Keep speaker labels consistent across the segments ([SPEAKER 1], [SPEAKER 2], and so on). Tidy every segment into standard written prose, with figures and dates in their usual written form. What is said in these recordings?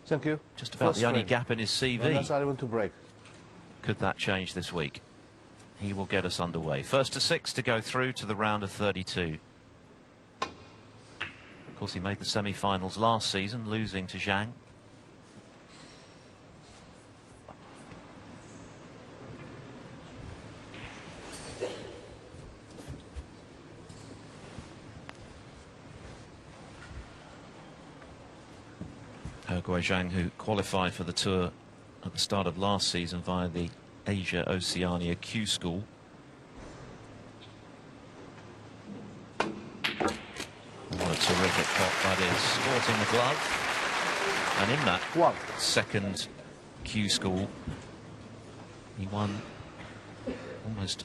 [SPEAKER 1] Thank you.
[SPEAKER 2] Just about the only gap in his CV.
[SPEAKER 1] That's I want to break.
[SPEAKER 2] Could that change this week? He will get us underway. First to 6 to go through to the round of 32. Of course, he made the semi-finals last season, losing to Zhang. Guoqiang, who qualified for the tour at the start of last season via the Asia Oceania Q School. What a terrific pot that is. Sporting the glove. And in that second Q School, he won almost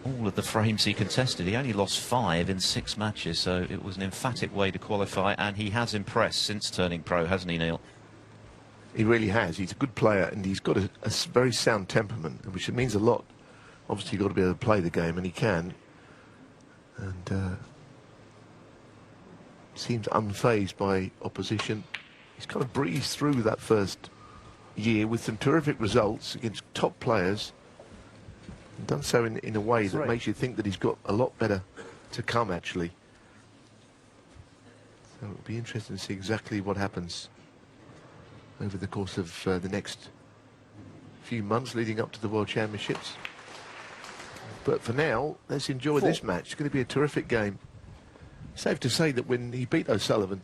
[SPEAKER 2] all of the frames he contested. He only lost 5 in 6 matches, so it was an emphatic way to qualify, and he has impressed since turning pro, hasn't he, Neil?
[SPEAKER 3] He really has. He's a good player, and he's got a very sound temperament, which means a lot. Obviously, you've got to be able to play the game, and he can. And seems unfazed by opposition. He's kind of breezed through that first year with some terrific results against top players. And done so in a way that makes you think that he's got a lot better to come, actually. So it'll be interesting to see exactly what happens over the course of the next few months leading up to the World Championships. But for now, let's enjoy this match. It's going to be a terrific game. Safe to say that when he beat O'Sullivan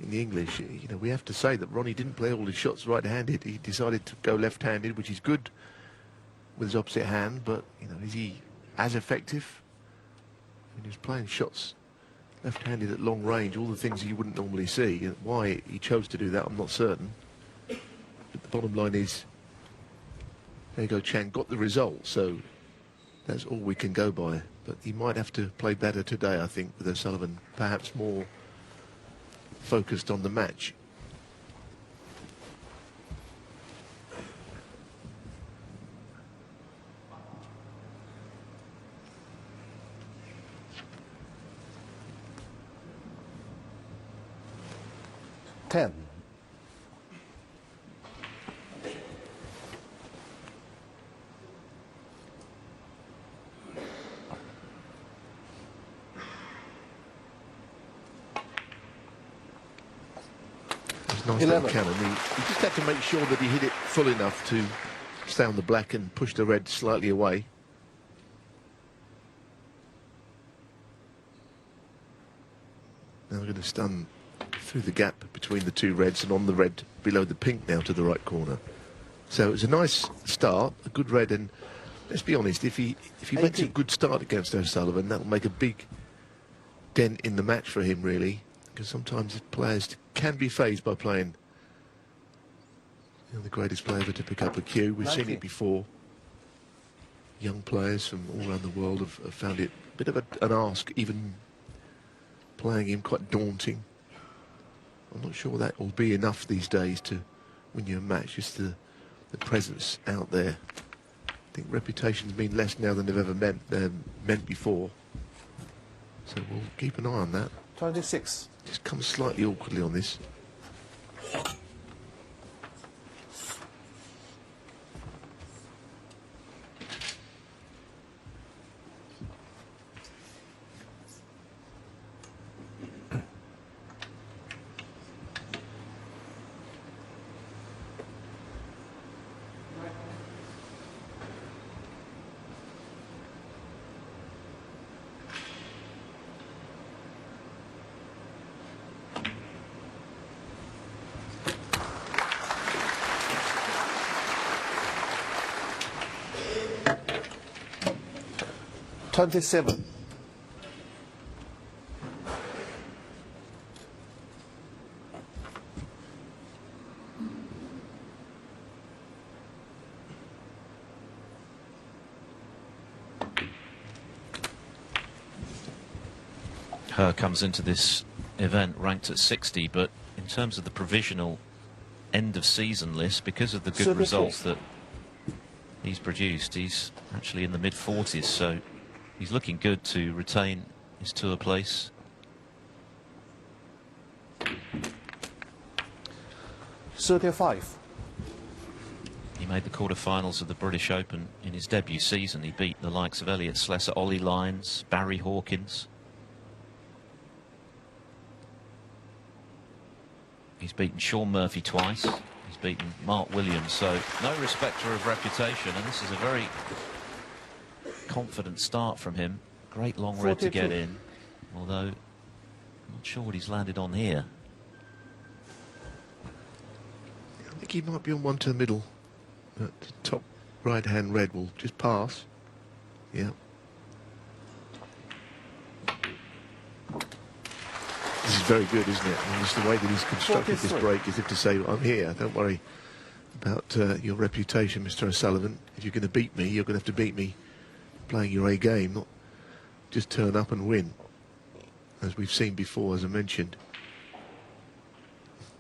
[SPEAKER 3] in the English, you know, we have to say that Ronnie didn't play all his shots right-handed. He decided to go left-handed, which is good with his opposite hand, but, you know, is he as effective? He was playing shots left-handed at long range, all the things you wouldn't normally see. Why he chose to do that, I'm not certain. But the bottom line is, there Guoqiang got the result, so that's all we can go by. But he might have to play better today, I think, with O'Sullivan, perhaps more focused on the match.
[SPEAKER 1] Ten.
[SPEAKER 3] Nice little cannon. He just had to make sure that he hit it full enough to stay on the black and push the red slightly away. Now we're going to stun through the gap between the two reds and on the red below the pink now to the right corner. So it was a nice start, a good red, and let's be honest, if he makes a good start against O'Sullivan, that'll make a big dent in the match for him, really, because sometimes players can be fazed by playing, you know, the greatest player ever to pick up a cue. We've seen it before. Young players from all around the world have found it a bit of an ask, even playing him, quite daunting. I'm not sure that will be enough these days to win you a match, just the presence out there. I think reputations mean less now than they've ever meant before. So we'll keep an eye on that.
[SPEAKER 1] 26.
[SPEAKER 3] Just comes slightly awkwardly on this.
[SPEAKER 1] $27.
[SPEAKER 2] He comes into this event ranked at 60, but in terms of the provisional end of season list, because of the good results that he's produced, he's actually in the mid-40s, so he's looking good to retain his tour place.
[SPEAKER 1] 35.
[SPEAKER 2] He made the quarter-finals of the British Open in his debut season. He beat the likes of Elliot Slesser, Ollie Lines, Barry Hawkins. He's beaten Sean Murphy twice. He's beaten Mark Williams, so no respecter of reputation, and this is a very confident start from him. Great long red to get in, although I'm not sure what he's landed on here.
[SPEAKER 3] I think he might be on one to the middle. The top right-hand red will just pass. Yeah. This is very good, isn't it? I mean, just the way that he's constructed this break, as if to say, I'm here, don't worry about your reputation, Mr. O'Sullivan. If you're going to beat me, you're going to have to beat me playing your A game, not just turn up and win, as we've seen before, as I mentioned.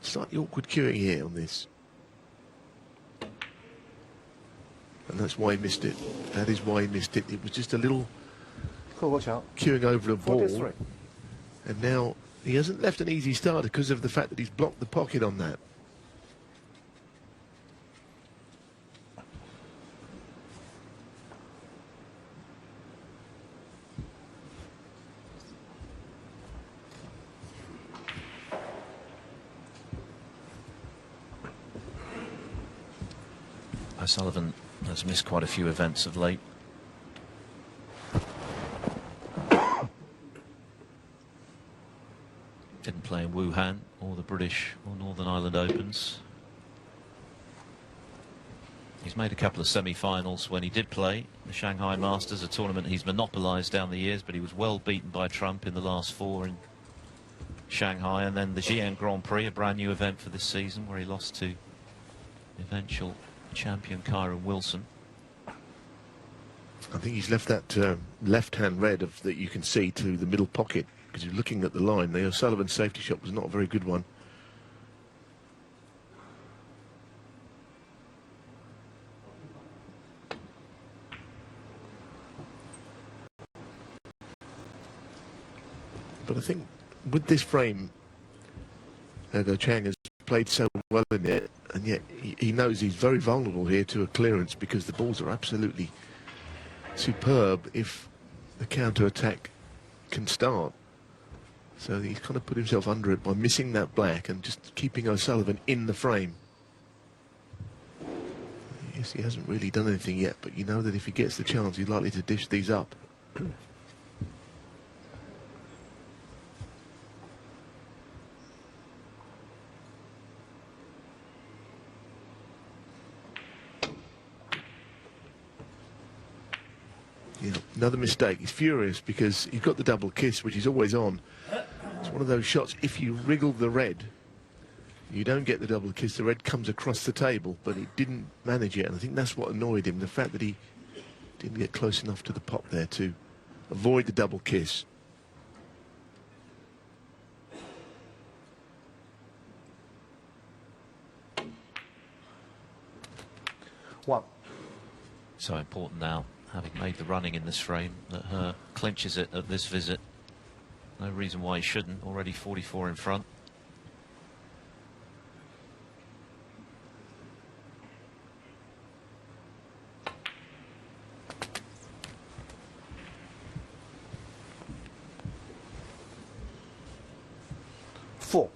[SPEAKER 3] Slightly awkward queuing here on this. And that's why he missed it. That is why he missed it. It was just a little queuing over a ball.
[SPEAKER 1] 43.
[SPEAKER 3] And now he hasn't left an easy start because of the fact that he's blocked the pocket on that.
[SPEAKER 2] O'Sullivan has missed quite a few events of late. Didn't play in Wuhan or the British or Northern Ireland Opens. He's made a couple of semi-finals when he did play the Shanghai Masters, a tournament he's monopolised down the years, but he was well beaten by Trump in the last four in Shanghai, and then the Xi'an Grand Prix, a brand new event for this season, where he lost to eventual champion Kyron Wilson.
[SPEAKER 3] I think he's left that left-hand red that you can see to the middle pocket, because you're looking at the line. The O'Sullivan safety shot was not a very good one. But I think with this frame, Guoqiang has played so well in it, and yet he knows he's very vulnerable here to a clearance, because the balls are absolutely superb if the counter-attack can start. So he's kind of put himself under it by missing that black and just keeping O'Sullivan in the frame. Yes, he hasn't really done anything yet, but you know that if he gets the chance, he's likely to dish these up. Another mistake. He's furious because he's got the double kiss, which is always on. It's one of those shots, if you wriggle the red, you don't get the double kiss. The red comes across the table, but he didn't manage it, and I think that's what annoyed him, the fact that he didn't get close enough to the pop there to avoid the double kiss.
[SPEAKER 1] One.
[SPEAKER 2] So important now, having made the running in this frame, that He clinches it at this visit. No reason why he shouldn't. Already 44 in front.
[SPEAKER 1] Four.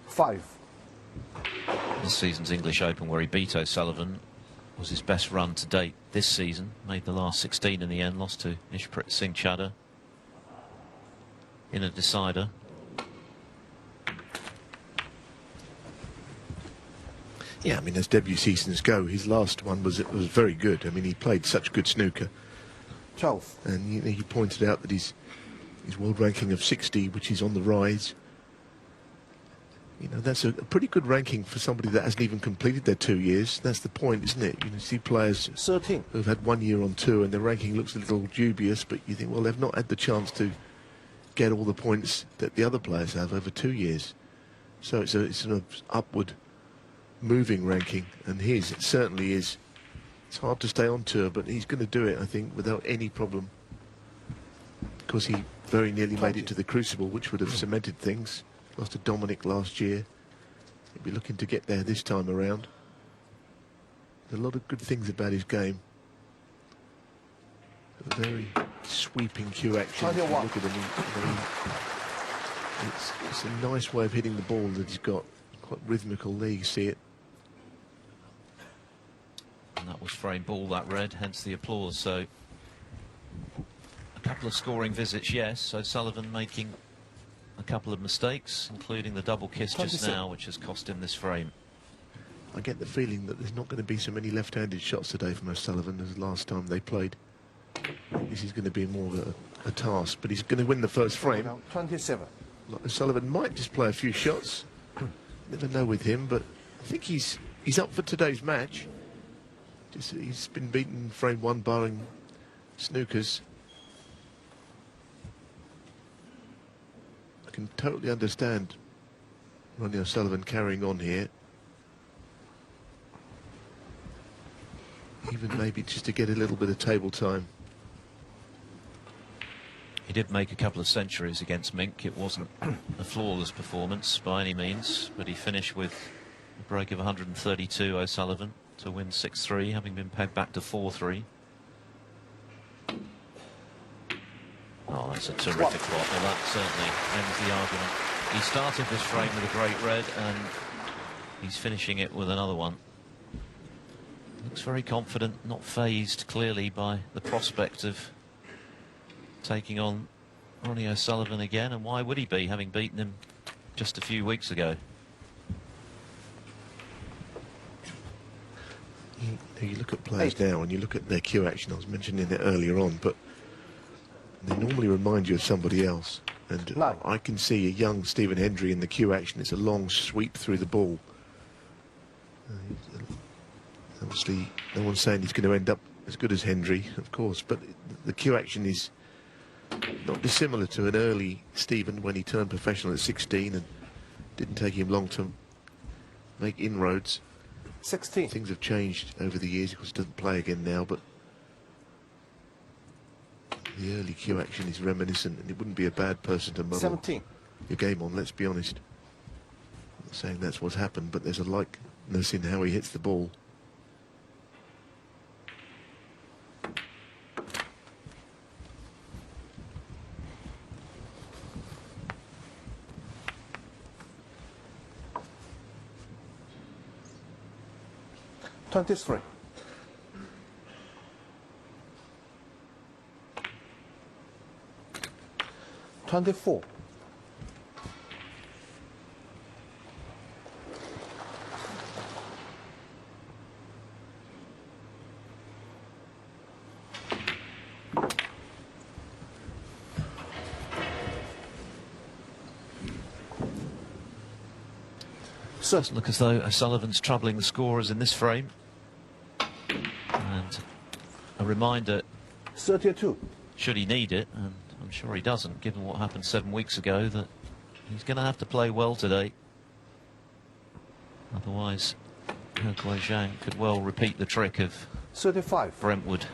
[SPEAKER 1] Five.
[SPEAKER 2] This season's English Open, where he beat O'Sullivan, was his best run to date this season. Made the last 16 in the end, lost to Ishprit Singh Chadha in a decider.
[SPEAKER 3] Yeah, I mean, as debut seasons go, his last one was very good. I mean, he played such good snooker.
[SPEAKER 1] 12.
[SPEAKER 3] And you know, he pointed out that his world ranking of 60, which is on the rise. You know, that's a pretty good ranking for somebody that hasn't even completed their 2 years. That's the point, isn't it? You see players
[SPEAKER 1] 13
[SPEAKER 3] who've had 1 year on tour and their ranking looks a little dubious, but you think, well, they've not had the chance to get all the points that the other players have over 2 years. So it's an upward moving ranking, and his certainly is. It's hard to stay on tour, but he's going to do it, I think, without any problem. Because he very nearly made it to the Crucible, which would have cemented things. Lost to Dominic last year. He'll be looking to get there this time around. There's a lot of good things about his game. A very sweeping cue action. Look at him. It's a nice way of hitting the ball that he's got. Quite rhythmical there, you see it.
[SPEAKER 2] And that was frame ball, that red, hence the applause. So a couple of scoring visits, yes. O'Sullivan making a couple of mistakes, including the double kiss just now, which has cost him this frame.
[SPEAKER 3] I get the feeling that there's not going to be so many left-handed shots today from O'Sullivan as last time they played. This is going to be more of a task, but he's going to win the first frame.
[SPEAKER 1] 27.
[SPEAKER 3] O'Sullivan might just play a few shots. Never know with him, but I think he's up for today's match. He's been beaten frame one, barring Snookers. I can totally understand Ronnie O'Sullivan carrying on here. Even maybe just to get a little bit of table time.
[SPEAKER 2] He did make a couple of centuries against Mink. It wasn't a flawless performance by any means, but he finished with a break of 132, O'Sullivan, to win 6-3, having been pegged back to 4-3. Oh, that's a terrific plot. Well, that certainly ends the argument. He started this frame with a great red, and he's finishing it with another one. Looks very confident, not fazed clearly by the prospect of taking on Ronnie O'Sullivan again, and why would he be, having beaten him just a few weeks ago?
[SPEAKER 3] You look at players now and you look at their cue action. I was mentioning it earlier on, but they normally remind you of somebody else. And I can see a young Stephen Hendry in the cue action. It's a long sweep through the ball. Obviously, no one's saying he's going to end up as good as Hendry, of course, but the cue action is not dissimilar to an early Stephen when he turned professional at 16, and didn't take him long to make inroads.
[SPEAKER 1] 16.
[SPEAKER 3] Things have changed over the years. Of course, he doesn't play again now, but the early cue action is reminiscent, and it wouldn't be a bad person to model
[SPEAKER 1] 17.
[SPEAKER 3] your game on, let's be honest. I'm not saying that's what's happened, but there's a likeness in how he hits the ball.
[SPEAKER 1] Twenty-three. 24.
[SPEAKER 2] 'Cause doesn't look as though O'Sullivan's troubling the scorers in this frame. And a reminder,
[SPEAKER 1] 32.
[SPEAKER 2] should he need it, and I'm sure he doesn't, given what happened 7 weeks ago, that he's going to have to play well today. Otherwise, Guoqiang could well repeat the trick of
[SPEAKER 1] 35.
[SPEAKER 2] Brentwood.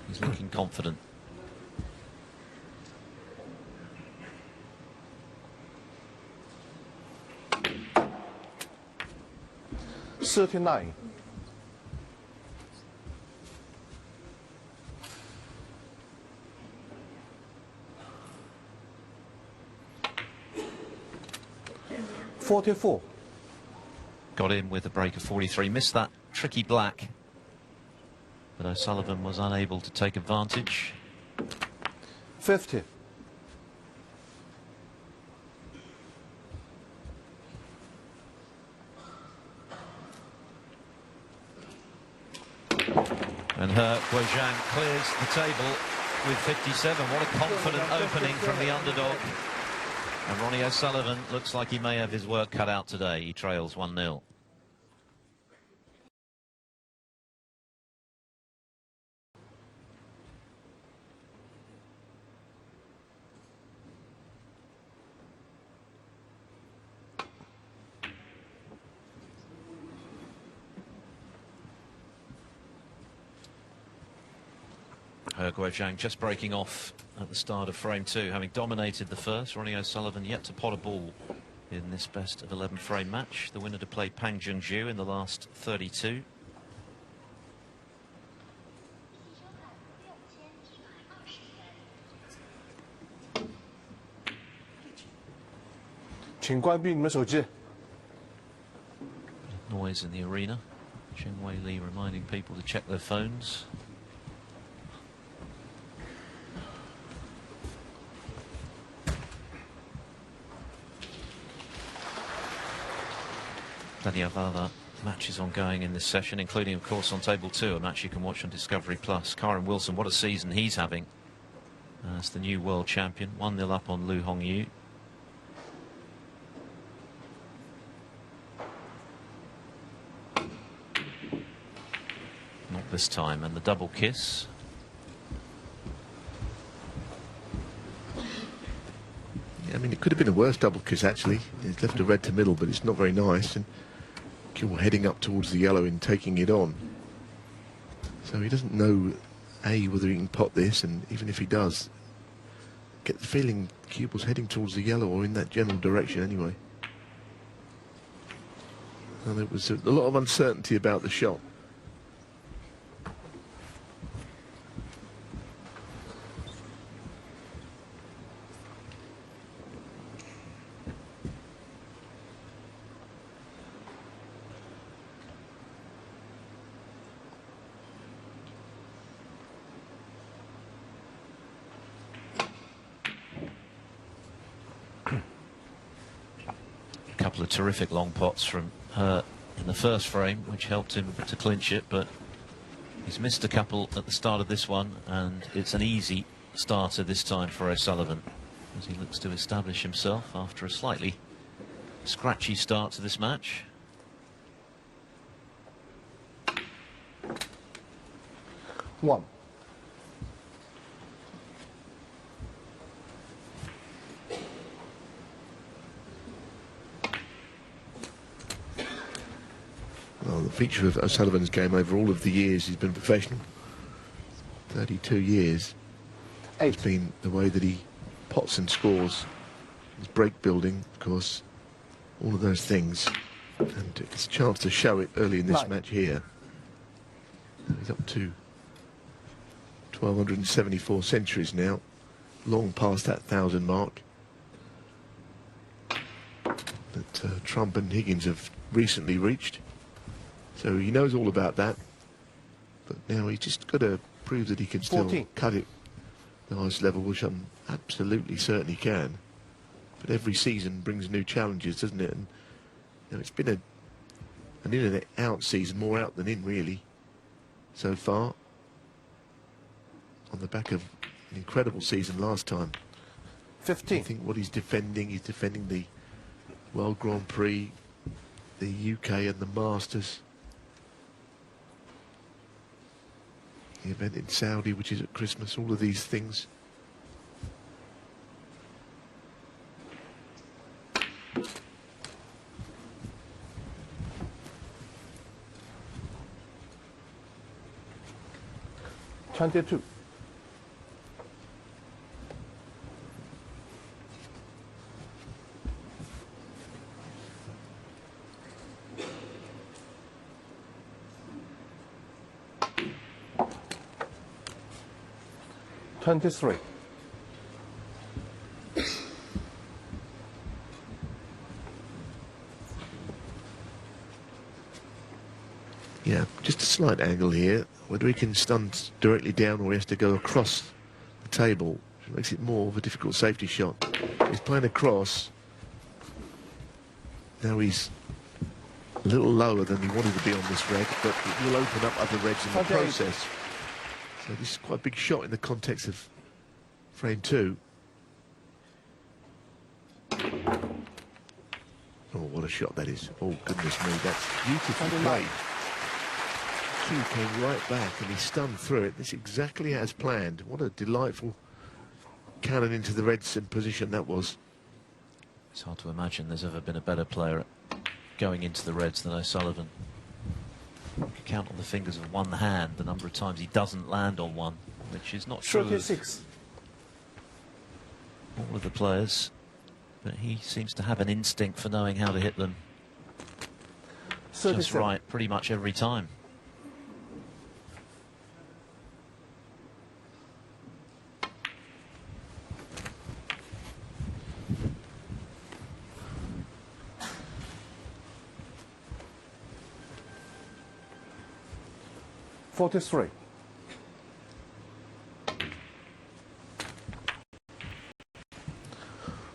[SPEAKER 2] He's looking confident.
[SPEAKER 1] $39. 44.
[SPEAKER 2] Got in with a break of 43. Missed that tricky black, but O'Sullivan was unable to take advantage.
[SPEAKER 1] 50.
[SPEAKER 2] And Guoqiang clears the table with 57. What a confident opening from the underdog. And Ronnie O'Sullivan looks like he may have his work cut out today. He trails 1-0. Guoqiang just breaking off at the start of frame 2, having dominated the first. Ronnie O'Sullivan yet to pot a ball in this best of 11 frame match. The winner to play Pang Junju in the last 32. Noise in the arena. Cheng Wei Li reminding people to check their phones. Plenty of other matches ongoing in this session, including, of course, on table 2, a match you can watch on Discovery Plus. Karen Wilson, what a season he's having as the new world champion. 1-0 up on Lu Hongyu. Not this time, and the double kiss.
[SPEAKER 3] Yeah, I mean, it could have been a worse double kiss, actually. It's left a red to middle, but it's not very nice. And heading up towards the yellow and taking it on. So he doesn't know, A, whether he can pot this, and even if he does, get the feeling Kubel's heading towards the yellow or in that general direction anyway. And there was a lot of uncertainty about the shot.
[SPEAKER 2] Couple of terrific long pots from her in the first frame, which helped him to clinch it, but he's missed a couple at the start of this one, and it's an easy starter this time for O'Sullivan as he looks to establish himself after a slightly scratchy start to this match.
[SPEAKER 1] One.
[SPEAKER 3] Well, the feature of O'Sullivan's game over all of the years he's been professional, 32 years, has been the way that he pots and scores, his break building, of course, all of those things. And it's a chance to show it early in this match here. He's up to 1,274 centuries now, long past that 1,000 mark. That Trump and Higgins have recently reached. So he knows all about that, but now he's just got to prove that he can still
[SPEAKER 1] 14.
[SPEAKER 3] cut it the highest level, which I'm absolutely certain he can. But every season brings new challenges, doesn't it? And you know, it's been an in and out season, more out than in really, so far. On the back of an incredible season last time.
[SPEAKER 1] 15.
[SPEAKER 3] I think what he's defending the World Grand Prix, the UK and the Masters. The event in Saudi, which is at Christmas, all of these things.
[SPEAKER 1] $22. $23.
[SPEAKER 3] Yeah, just a slight angle here. Whether he can stun directly down or he has to go across the table, which makes it more of a difficult safety shot. He's playing across. Now he's a little lower than he wanted to be on this red, but it will open up other reds in the process. So this is quite a big shot in the context of frame 2. Oh, what a shot that is. Oh, goodness me, that's beautifully played. Q came right back and he stunned through it. This is exactly as planned. What a delightful cannon into the reds in position that was.
[SPEAKER 2] It's hard to imagine there's ever been a better player at going into the reds than O'Sullivan. You can count on the fingers of one hand the number of times he doesn't land on one. which is not true of
[SPEAKER 1] 36.
[SPEAKER 2] all of the players, but he seems to have an instinct for knowing how to hit them just
[SPEAKER 1] 37.
[SPEAKER 2] right pretty much every time.
[SPEAKER 1] $43.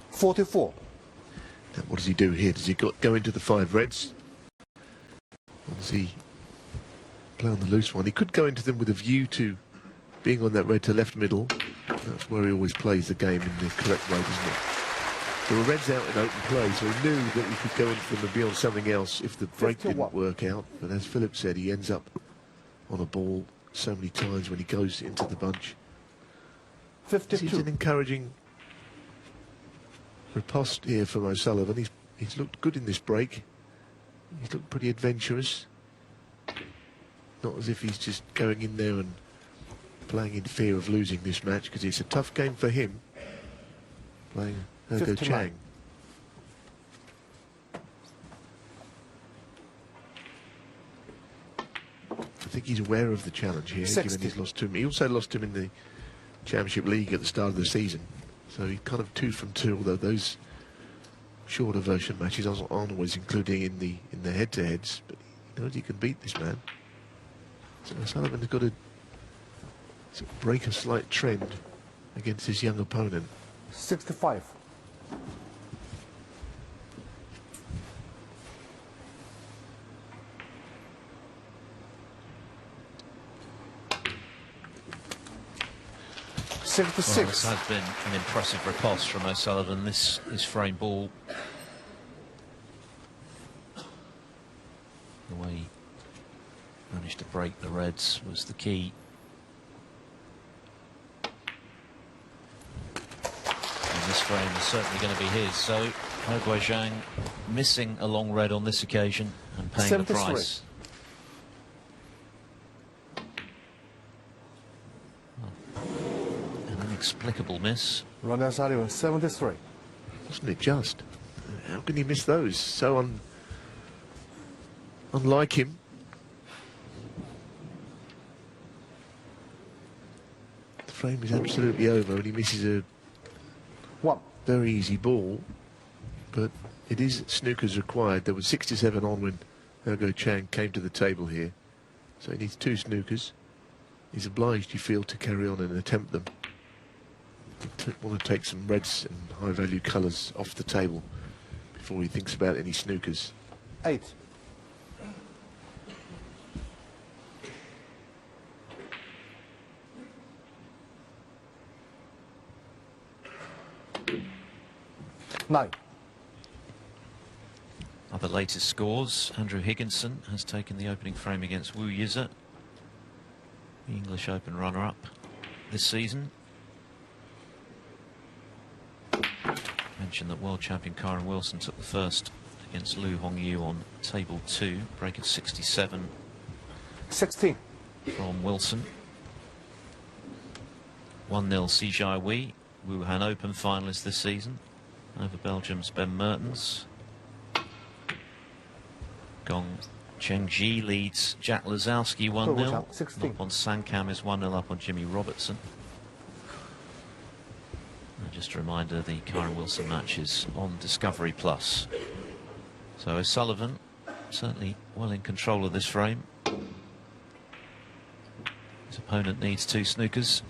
[SPEAKER 1] 44.
[SPEAKER 3] Now, what does he do here? Does he go into the 5 reds? Or does he play on the loose one? He could go into them with a view to being on that red to left middle. That's where he always plays the game in the correct way, doesn't it? There were reds out in open play, so he knew that he could go into them and be on something else if the break
[SPEAKER 1] 51.
[SPEAKER 3] didn't work out. But as Philip said, he ends up on a ball so many times when he goes into the bunch.
[SPEAKER 1] 52.
[SPEAKER 3] He's an encouraging riposte here from O'Sullivan. He's looked good in this break. He's looked pretty adventurous. Not as if he's just going in there and playing in fear of losing this match, because it's a tough game for him playing Guoqiang. I think he's aware of the challenge here,
[SPEAKER 1] 60.
[SPEAKER 3] given he's lost to him. He also lost him in the Championship League at the start of the season. So he's kind of 2 from 2, although those shorter version matches aren't always including in the head-to-heads. But he knows he can beat this man. So Sullivan's got to sort of break a slight trend against his young opponent.
[SPEAKER 1] 65.
[SPEAKER 2] Well,
[SPEAKER 1] 66.
[SPEAKER 2] this has been an impressive riposte from O'Sullivan, this frame ball. The way he managed to break the reds was the key. And this frame is certainly going to be his. So Guoqiang missing a long red on this occasion and paying
[SPEAKER 1] 73.
[SPEAKER 2] the price. Inexplicable miss.
[SPEAKER 1] Ronnie O'Sullivan, 73.
[SPEAKER 3] Wasn't it just? How can he miss those? So unlike him. The frame is absolutely over and he misses a
[SPEAKER 1] 1.
[SPEAKER 3] very easy ball. But it is snookers required. There was 67 on when Guoqiang came to the table here. So he needs 2 snookers. He's obliged, you feel, to carry on and attempt them. Want to take some reds and high-value colours off the table before he thinks about any snookers.
[SPEAKER 1] 8. Nine.
[SPEAKER 2] Other latest scores, Andrew Higginson has taken the opening frame against Wu Yize, the English Open runner-up this season. Mentioned that world champion Kyron Wilson took the first against Lu Hongyu on table 2, break of 67
[SPEAKER 1] 16.
[SPEAKER 2] from Wilson. 1-0 Si Jiawei, Wuhan Open finalist this season, over Belgium's Ben Mertens. Gong Chengji leads Jack Lazowski 1-0.
[SPEAKER 1] 16.
[SPEAKER 2] Up on Sankam is 1-0 up on Jimmy Robertson. And just a reminder, the Kyron Wilson match is on Discovery Plus. So O'Sullivan certainly well in control of this frame. His opponent needs 2 snookers.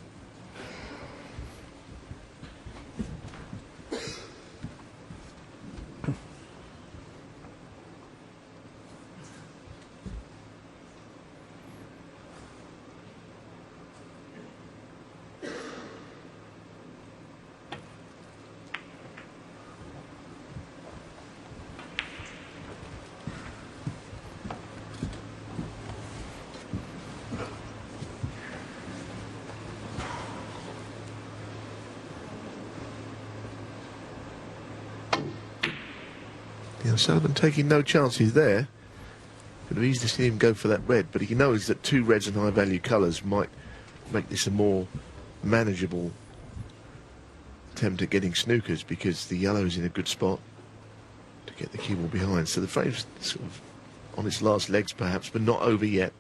[SPEAKER 3] Sullivan taking no chances there. Could have easily seen him go for that red, but he knows that 2 reds and high value colours might make this a more manageable attempt at getting snookers, because the yellow's in a good spot to get the cue ball behind. So the frame's sort of on its last legs perhaps, but not over yet.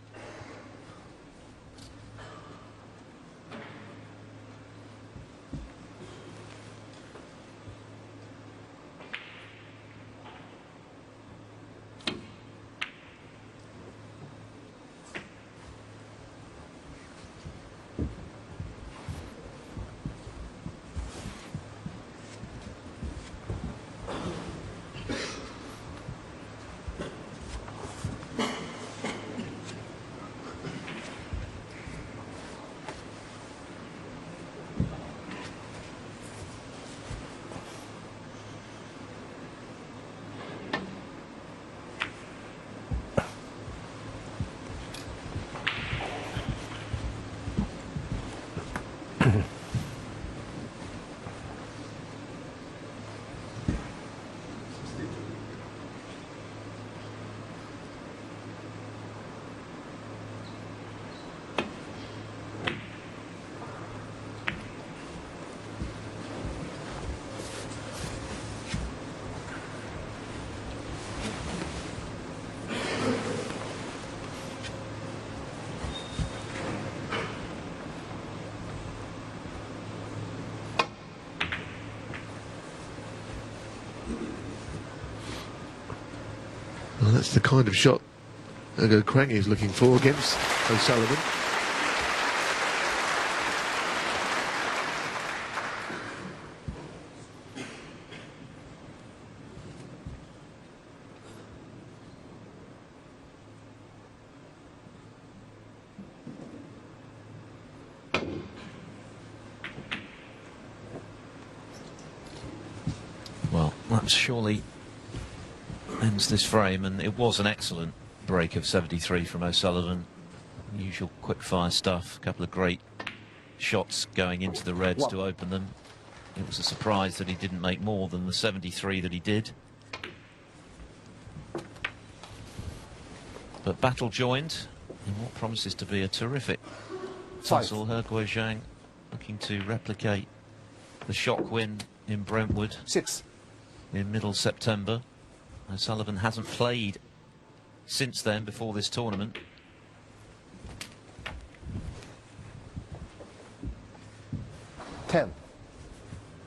[SPEAKER 3] Well, that's the kind of shot Guoqiang is looking for against O'Sullivan.
[SPEAKER 2] Well, that's surely ends this frame, and it was an excellent break of 73 from O'Sullivan. Usual quick-fire stuff, a couple of great shots going into the reds to open them. It was a surprise that he didn't make more than the 73 that he did. But battle joined in what promises to be a terrific tussle. Guoqiang looking to replicate the shock win in Brentwood
[SPEAKER 1] 6
[SPEAKER 2] in middle September. O'Sullivan hasn't played since then, before this tournament.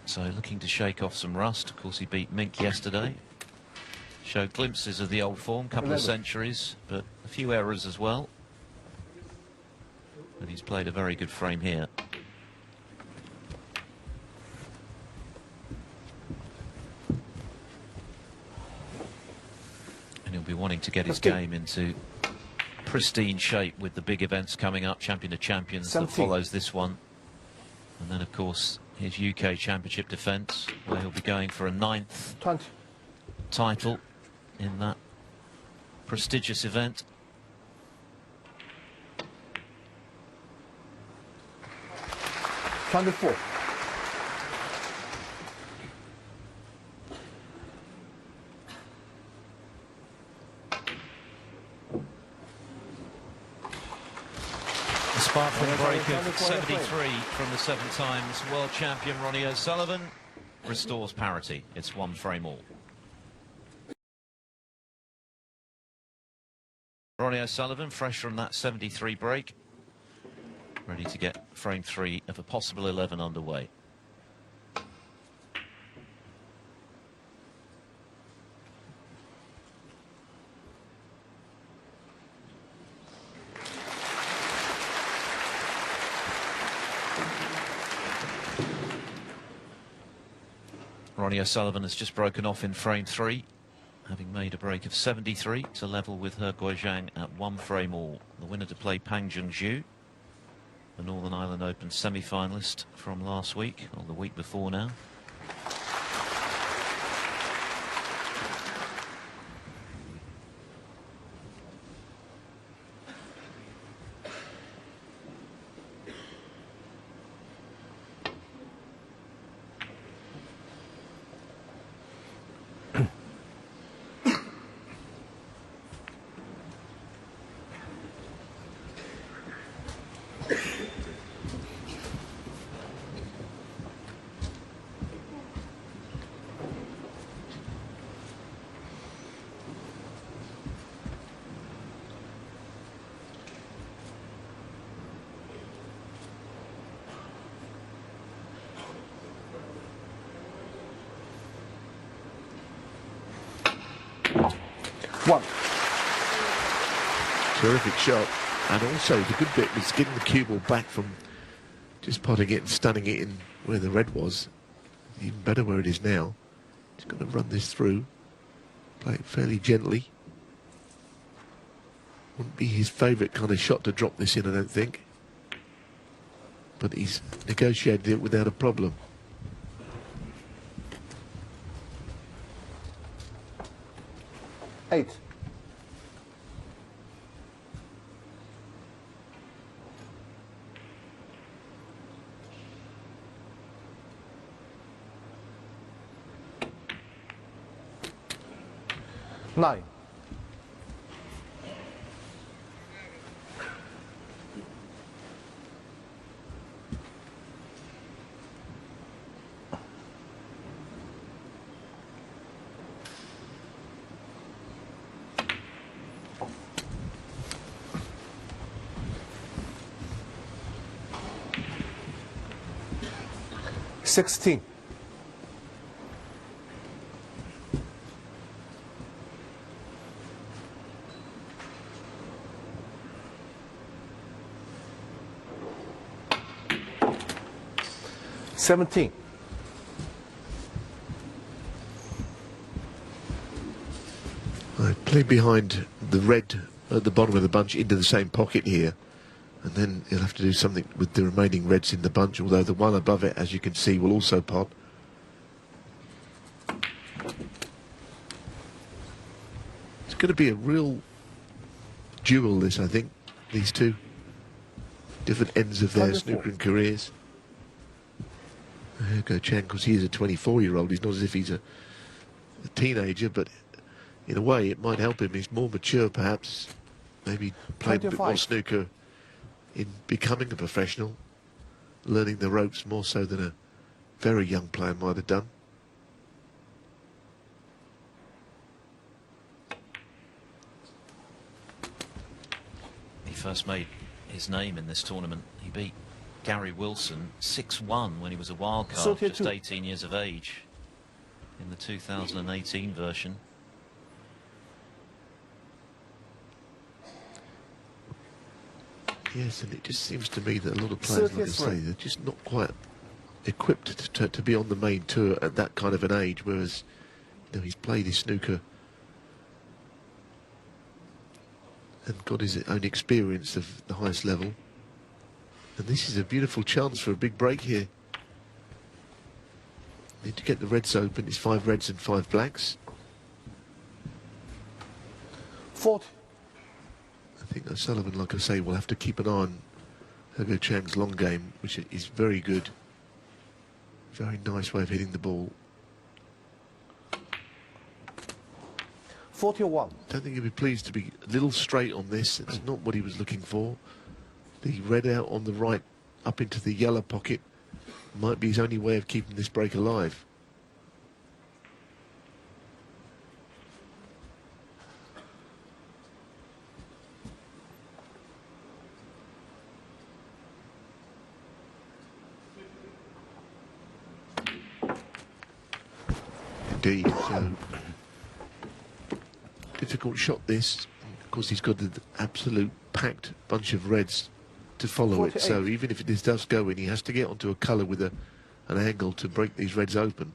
[SPEAKER 2] So looking to shake off some rust. Of course, he beat Mink yesterday. Showed glimpses of the old form, couple of centuries, but a few errors as well. But he's played a very good frame here. He'll be wanting to get his game into pristine shape with the big events coming up, Champion of Champions that follows this one. And then, of course, his UK Championship defence, where he'll be going for a 9th title in that prestigious event. Sparkling break of 73 from the 7 times world champion Ronnie O'Sullivan restores parity. It's 1 frame all. Ronnie O'Sullivan, fresh from that 73 break, ready to get frame 3 of a possible 11 underway. Ronnie O'Sullivan has just broken off in frame 3, having made a break of 73 to level with Guoqiang at 1 frame all. The winner to play Pang Junju, the Northern Ireland Open semi-finalist from last week, or the week before now.
[SPEAKER 3] Terrific shot. And also the good bit was getting the cue ball back from just potting it and stunning it in where the red was. Even better where it is now. He's going to run this through. Play it fairly gently. Wouldn't be his favourite kind of shot to drop this in, I don't think. But he's negotiated it without a problem.
[SPEAKER 1] Eight. Nine. Sixteen. Seventeen.
[SPEAKER 3] I play behind the red at the bottom of the bunch into the same pocket here, and then he'll have to do something with the remaining reds in the bunch, although the one above it, as you can see, will also pot. It's going to be a real duel, this, I think, these two. Different ends of their snookering careers. Guoqiang, because he is a 24-year-old, he's not as if he's a teenager, but in a way it might help him. He's more mature, perhaps. Maybe played a bit more snooker in becoming a professional, learning the ropes more so than a very young player might have done.
[SPEAKER 2] He first made his name in this tournament. He beat Gary Wilson 6-1 when he was a wild card, just 18 years of age, in the 2018 version.
[SPEAKER 3] Yes, and it just seems to me that a lot of players, like I say, they're just not quite equipped to be on the main tour at that kind of an age, whereas, you know, he's played his snooker and got his own experience of the highest level. And this is a beautiful chance for a big break here. Need to get the reds open. It's 5 reds and 5 blacks.
[SPEAKER 1] 40.
[SPEAKER 3] I think O'Sullivan, like I say, will have to keep an eye on Guoqiang's long game, which is very good. Very nice way of hitting the ball.
[SPEAKER 1] 41.
[SPEAKER 3] Don't think he'll be pleased to be a little straight on this. It's not what he was looking for. The red out on the right up into the yellow pocket might be his only way of keeping this break alive. Indeed, so difficult shot this. Of course, he's got an absolute packed bunch of reds to follow 48. It, so even if this does go in, he has to get onto a colour with an angle to break these reds open.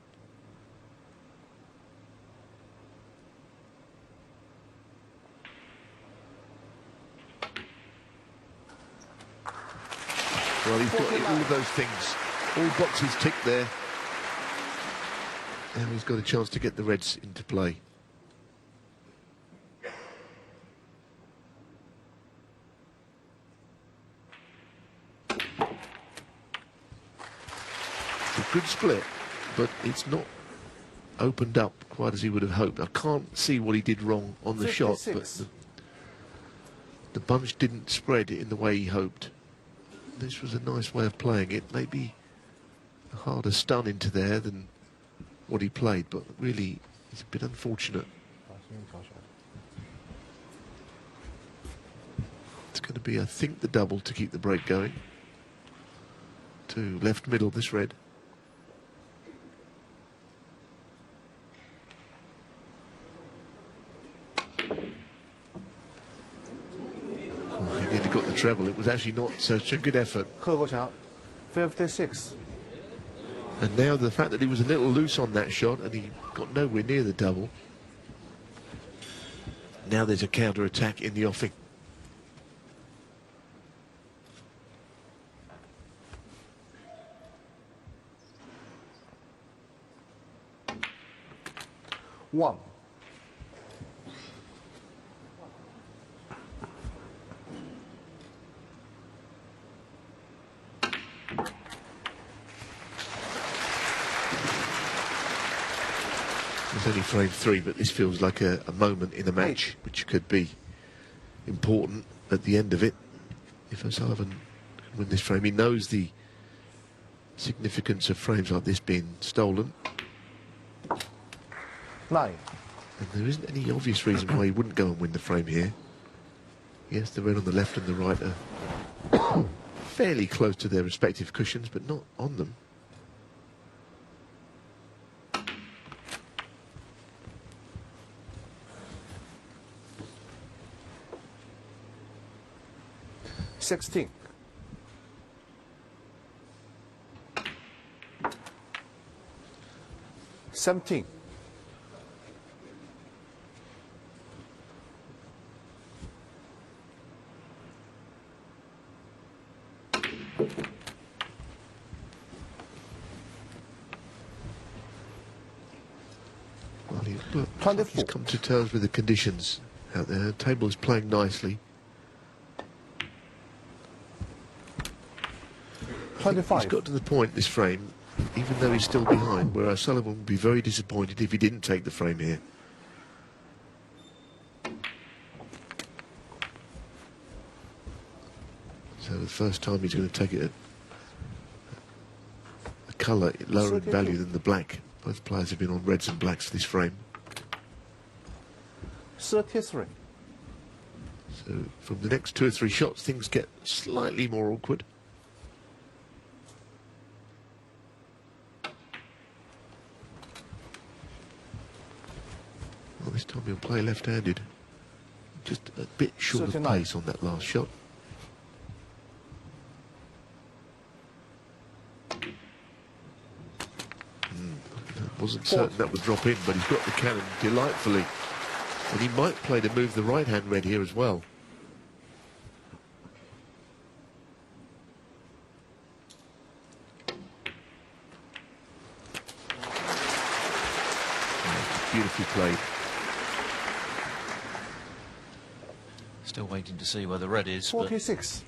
[SPEAKER 3] Well, he's got all of those things, all boxes ticked there, and he's got a chance to get the reds into play. Good split, but it's not opened up quite as he would have hoped. I can't see what he did wrong on the 56. Shot, but the bunch didn't spread in the way he hoped. This was a nice way of playing it. Maybe a harder stun into there than what he played, but really it's a bit unfortunate. It's going to be, I think, the double to keep the break going. To left middle, this red. Oh, he nearly got the treble. It was actually not such a good effort.
[SPEAKER 1] Guoqiang, 56.
[SPEAKER 3] And now the fact that he was a little loose on that shot and he got nowhere near the double. Now there's a counter-attack in the offing.
[SPEAKER 1] One.
[SPEAKER 3] It's only frame 3, but this feels like a moment in a match which could be important at the end of it. If O'Sullivan can win this frame, he knows the significance of frames like this being stolen.
[SPEAKER 1] 9.
[SPEAKER 3] And there isn't any obvious reason why he wouldn't go and win the frame here. Yes, the red on the left and the right are fairly close to their respective cushions, but not on them.
[SPEAKER 1] $16. 17.
[SPEAKER 3] Well, he's
[SPEAKER 1] 24.
[SPEAKER 3] come to terms with the conditions out there. The table is playing nicely.
[SPEAKER 1] 25.
[SPEAKER 3] He's got to the point, this frame, even though he's still behind, where O'Sullivan would be very disappointed if he didn't take the frame here. So the first time he's going to take it a colour lower in value than the black. Both players have been on reds and blacks this frame.
[SPEAKER 1] 33.
[SPEAKER 3] So from the next 2 or 3 shots, things get slightly more awkward. Well, this time he'll play left-handed. Just a bit short of
[SPEAKER 1] 39.
[SPEAKER 3] pace on that last shot. Wasn't certain that would drop in, but he's got the cannon delightfully. And he might play to move the right-hand red here as well. Beautifully played.
[SPEAKER 2] Still waiting to see where the red is.
[SPEAKER 1] 46.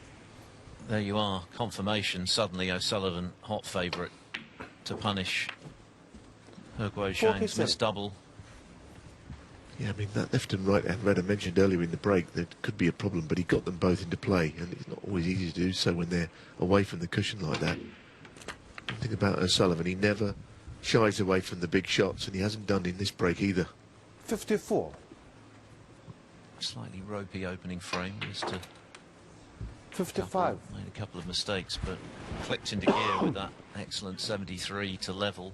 [SPEAKER 2] But there you are, confirmation. Suddenly O'Sullivan, hot favourite to punish Guoqiang's missed double.
[SPEAKER 3] Yeah, I mean, that left and right hand red I mentioned earlier in the break, that could be a problem, but he got them both into play, and it's not always easy to do so when they're away from the cushion like that. One thing about O'Sullivan, he never shies away from the big shots, and he hasn't done in this break either.
[SPEAKER 1] 54.
[SPEAKER 2] Slightly ropey opening frame. Just
[SPEAKER 1] 55.
[SPEAKER 2] made a couple of mistakes, but clicked into gear with that excellent 73 to level.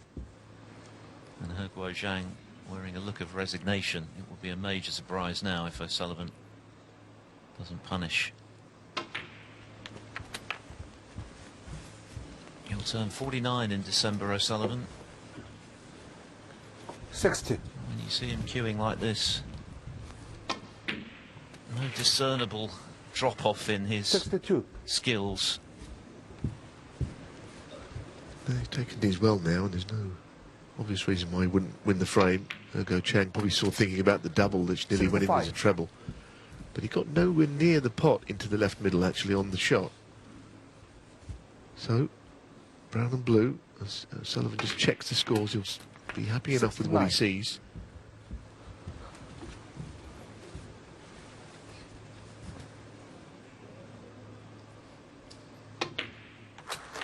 [SPEAKER 2] And Guoqiang wearing a look of resignation. It will be a major surprise now if O'Sullivan doesn't punish. He'll turn 49 in December, O'Sullivan.
[SPEAKER 1] 60.
[SPEAKER 2] When you see him queuing like this, no discernible drop-off in his
[SPEAKER 1] 62.
[SPEAKER 2] skills.
[SPEAKER 3] He's taken these well now, and there's no obvious reason why he wouldn't win the frame. Guoqiang probably saw thinking about the double that nearly went in as a treble. But he got nowhere near the pot into the left middle, actually, on the shot. So, brown and blue, as Sullivan just checks the scores, he'll be happy enough with what he sees.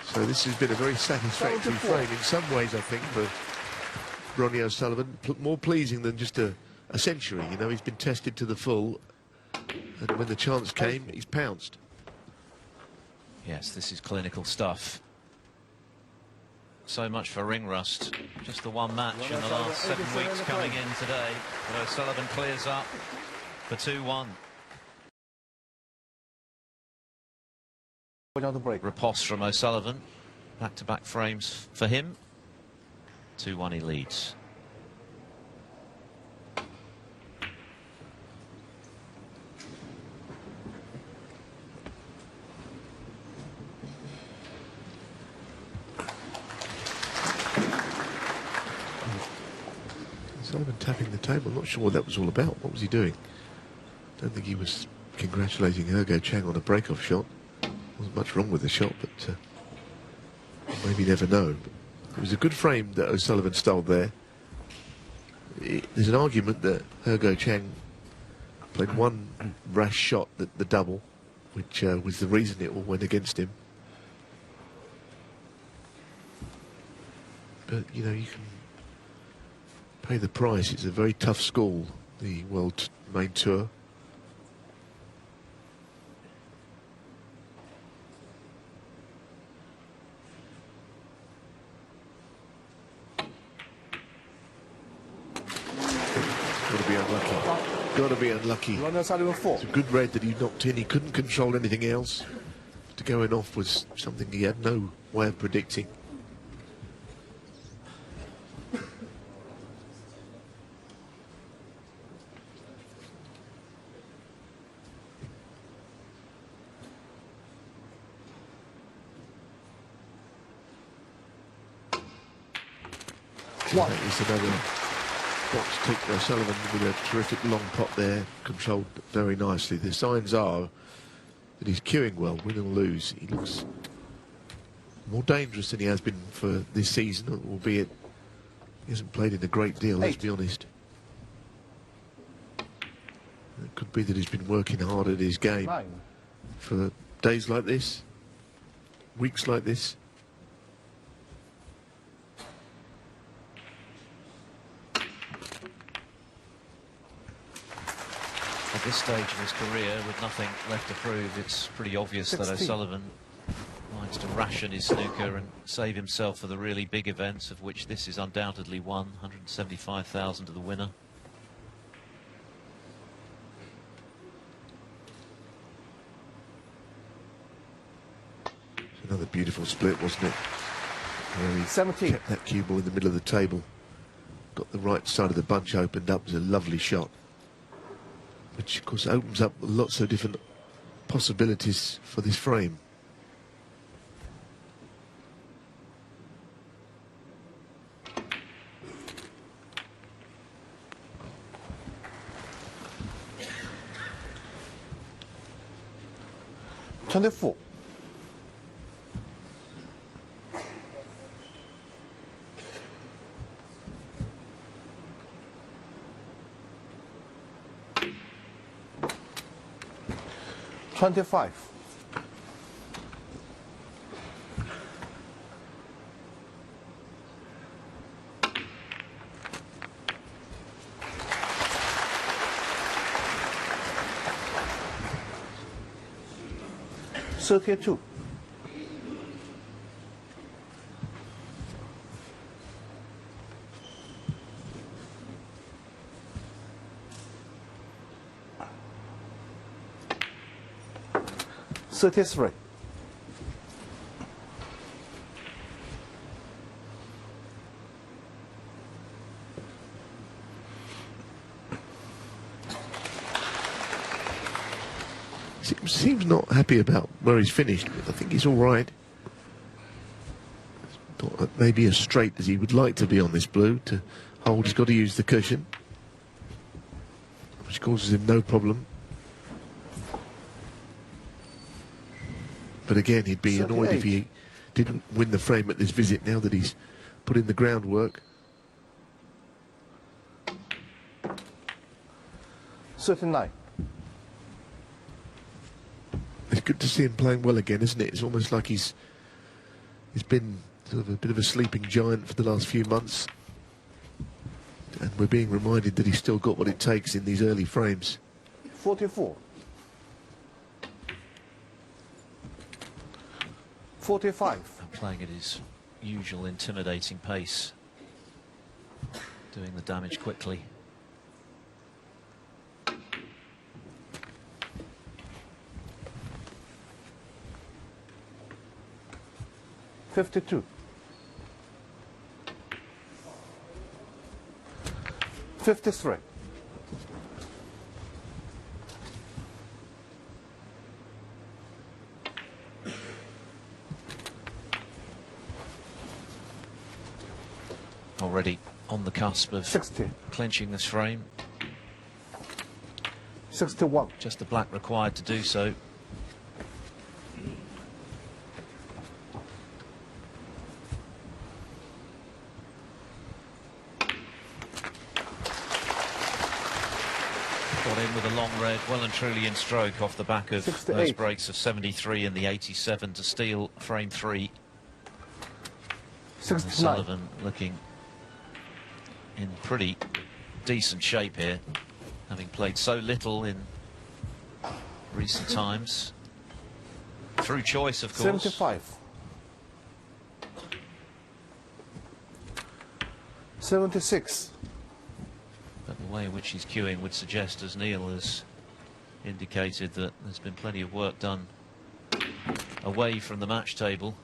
[SPEAKER 3] So this has been a very satisfactory frame in some ways, I think, for Ronnie O'Sullivan. More pleasing than just a century. You know, he's been tested to the full, and when the chance came, he's pounced.
[SPEAKER 2] Yes, this is clinical stuff. So much for ring rust. Just the one match in the last 7 weeks coming in today. But O'Sullivan clears up for 2-1.
[SPEAKER 1] Another break.
[SPEAKER 2] riposte from O'Sullivan. Back-to-back frames for him. 2-1 he leads.
[SPEAKER 3] Sullivan tapping the table. I'm not sure what that was all about. What was he doing? Don't think he was congratulating Guoqiang on a break-off shot. Wasn't much wrong with the shot, but maybe never know. It was a good frame that O'Sullivan stole there. There's an argument that Guoqiang played one rash shot, the double, which was the reason it all went against him. But, you know, you can pay the price. It's a very tough school, the World Main Tour. Got to be unlucky.
[SPEAKER 1] Runners are 4.
[SPEAKER 3] It's a good red that he knocked in. He couldn't control anything else. To going off was something he had no way of predicting. It's another box tick by Sullivan with a terrific long pot there, controlled very nicely. The signs are that he's cueing well, win or lose. He looks more dangerous than he has been for this season, albeit he hasn't played in a great deal, let's be honest. It could be that he's been working hard at his game
[SPEAKER 1] 9.
[SPEAKER 3] for days like this, weeks like this.
[SPEAKER 2] At this stage of his career, with nothing left to prove, it's pretty obvious
[SPEAKER 1] 16.
[SPEAKER 2] that O'Sullivan likes to ration his snooker and save himself for the really big events, of which this is undoubtedly one. 175,000 to the winner.
[SPEAKER 3] Another beautiful split, wasn't it? Where he
[SPEAKER 1] 17.
[SPEAKER 3] kept that cue ball in the middle of the table. Got the right side of the bunch opened up. It was a lovely shot, which of course opens up lots of different possibilities for this frame.
[SPEAKER 1] $24. $25. $32. $33.
[SPEAKER 3] Seems not happy about where he's finished, but I think he's all right. Not maybe as straight as he would like to be on this blue. To hold, he's got to use the cushion, which causes him no problem. But again, he'd be annoyed if he didn't win the frame at this visit, now that he's put in the groundwork.
[SPEAKER 1] 39.
[SPEAKER 3] It's good to see him playing well again, isn't it? It's almost like he's been sort of a bit of a sleeping giant for the last few months. And we're being reminded that he's still got what it takes in these early frames.
[SPEAKER 1] 44. 45.
[SPEAKER 2] And playing at his usual intimidating pace, doing the damage quickly.
[SPEAKER 1] 52. 53.
[SPEAKER 2] Already on the cusp of
[SPEAKER 1] 60.
[SPEAKER 2] clinching this frame.
[SPEAKER 1] 61.
[SPEAKER 2] Just the black required to do so. Got in with a long red, well and truly in stroke off the back of
[SPEAKER 1] 68.
[SPEAKER 2] those breaks of 73 and the 87 to steal frame 3.
[SPEAKER 1] 69.
[SPEAKER 2] Sullivan looking in pretty decent shape here, having played so little in recent times. Through choice, of course.
[SPEAKER 1] 75. 76.
[SPEAKER 2] But the way in which he's queuing would suggest, as Neil has indicated, that there's been plenty of work done away from the match table.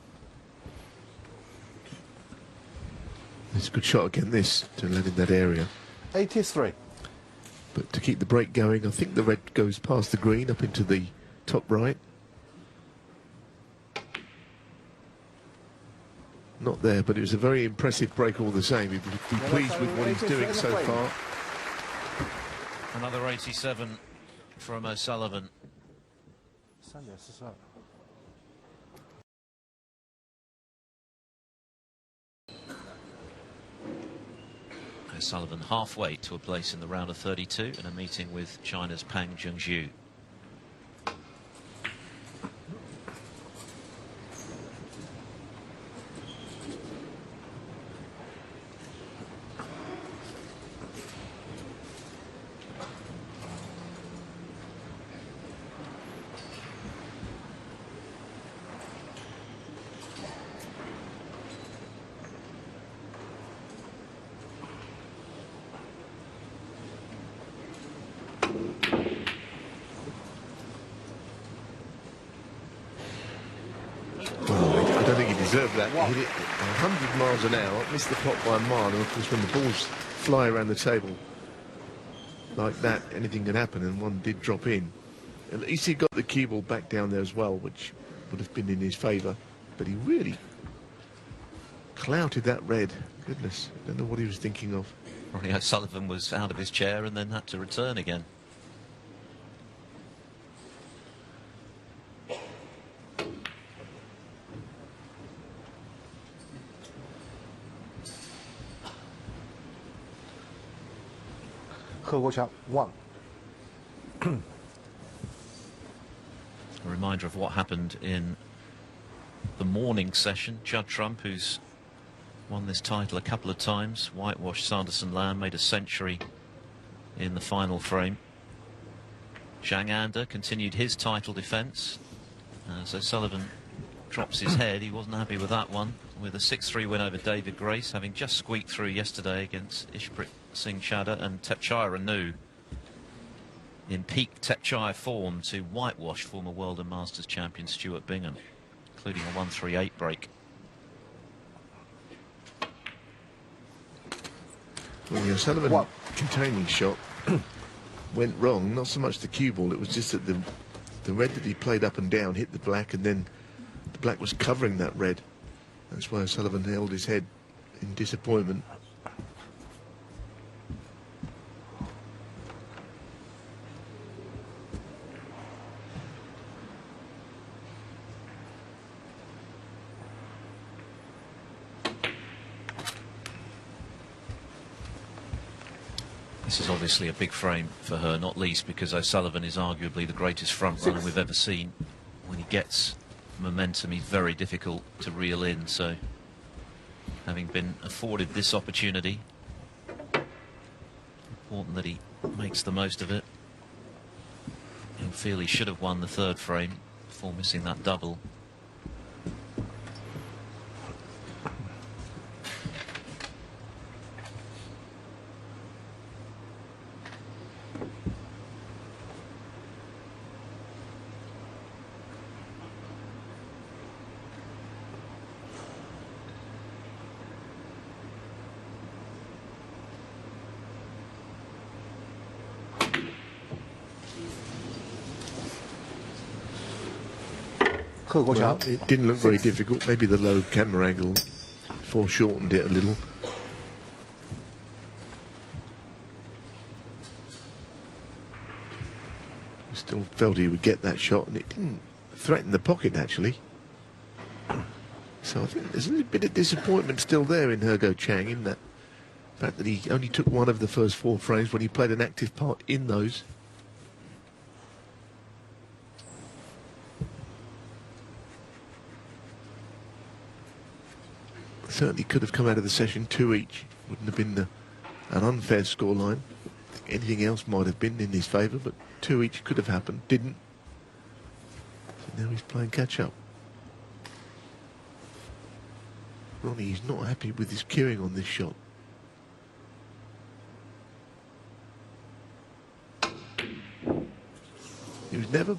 [SPEAKER 3] It's a good shot again, this, to land in that area.
[SPEAKER 1] 83.
[SPEAKER 3] But to keep the break going, I think the red goes past the green up into the top right. Not there, but it was a very impressive break all the same. He'd be pleased with what he's doing so far.
[SPEAKER 2] Another 87 from O'Sullivan. O'Sullivan halfway to a place in the round of 32 in a meeting with China's Pang Junzhu.
[SPEAKER 3] Deserved that. He hit it 100 miles an hour, missed the pot by a mile, and of course when the balls fly around the table like that, anything can happen, and one did drop in. At least he got the cue ball back down there as well, which would have been in his favour, but he really clouted that red. Goodness, I don't know what he was thinking of.
[SPEAKER 2] Ronnie O'Sullivan was out of his chair and then had to return again.
[SPEAKER 1] Guoqiang 1.
[SPEAKER 2] A reminder of what happened in the morning session. Judd Trump, who's won this title a couple of times, whitewashed Sanderson Lam, made a century in the final frame. Zhang Anda continued his title defence. As O'Sullivan drops his head, he wasn't happy with that one, with a 6-3 win over David Grace, having just squeaked through yesterday against Ishpreet Singh Chadha and Thepchaiya Ranu in peak Thepchaiya form to whitewash former World and Masters champion Stuart Bingham, including a 1-3-8 break.
[SPEAKER 3] Well, the O'Sullivan containing shot went wrong, not so much the cue ball, it was just that the red that he played up and down hit the black, and then the black was covering that red. That's why O'Sullivan held his head in disappointment.
[SPEAKER 2] This is obviously a big frame for her, not least because O'Sullivan is arguably the greatest front runner we've ever seen. When he gets momentum, he's very difficult to reel in, so having been afforded this opportunity, important that he makes the most of it. He'll feel he should have won the third frame before missing that double.
[SPEAKER 3] Well, it didn't look very difficult. Maybe the low camera angle foreshortened it a little. Still felt he would get that shot, and it didn't threaten the pocket, actually. So I think there's a little bit of disappointment still there in Guoqiang, in that fact that he only took one of the first 4 frames when he played an active part in those. Certainly could have come out of the session 2 each. Wouldn't have been an unfair scoreline. Anything else might have been in his favour, but 2 each could have happened. Didn't. So now he's playing catch-up. Ronnie is not happy with his cueing on this shot. He was never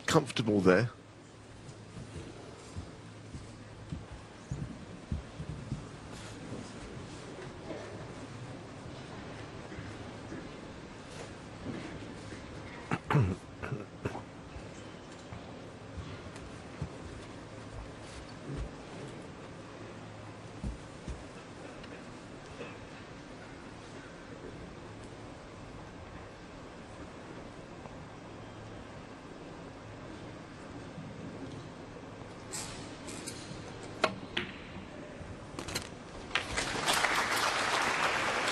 [SPEAKER 3] comfortable there.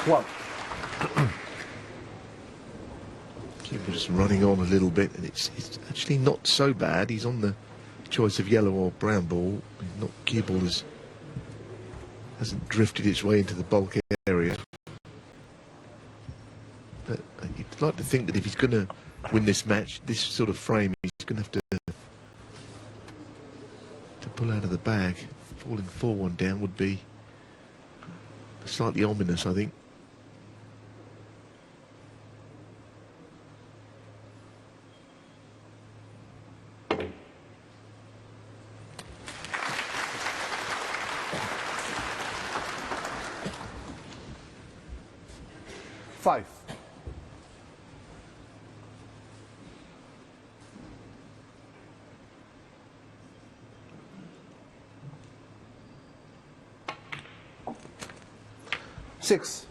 [SPEAKER 1] One.
[SPEAKER 3] Keeper's running on a little bit, and it's actually not so bad. He's on the choice of yellow or brown ball. Not cue ball hasn't drifted its way into the bulk area. But you'd like to think that if he's going to win this match, this sort of frame, he's going to have to pull out of the bag. Falling 4-1 down would be slightly ominous, I think.
[SPEAKER 1] Five. Six.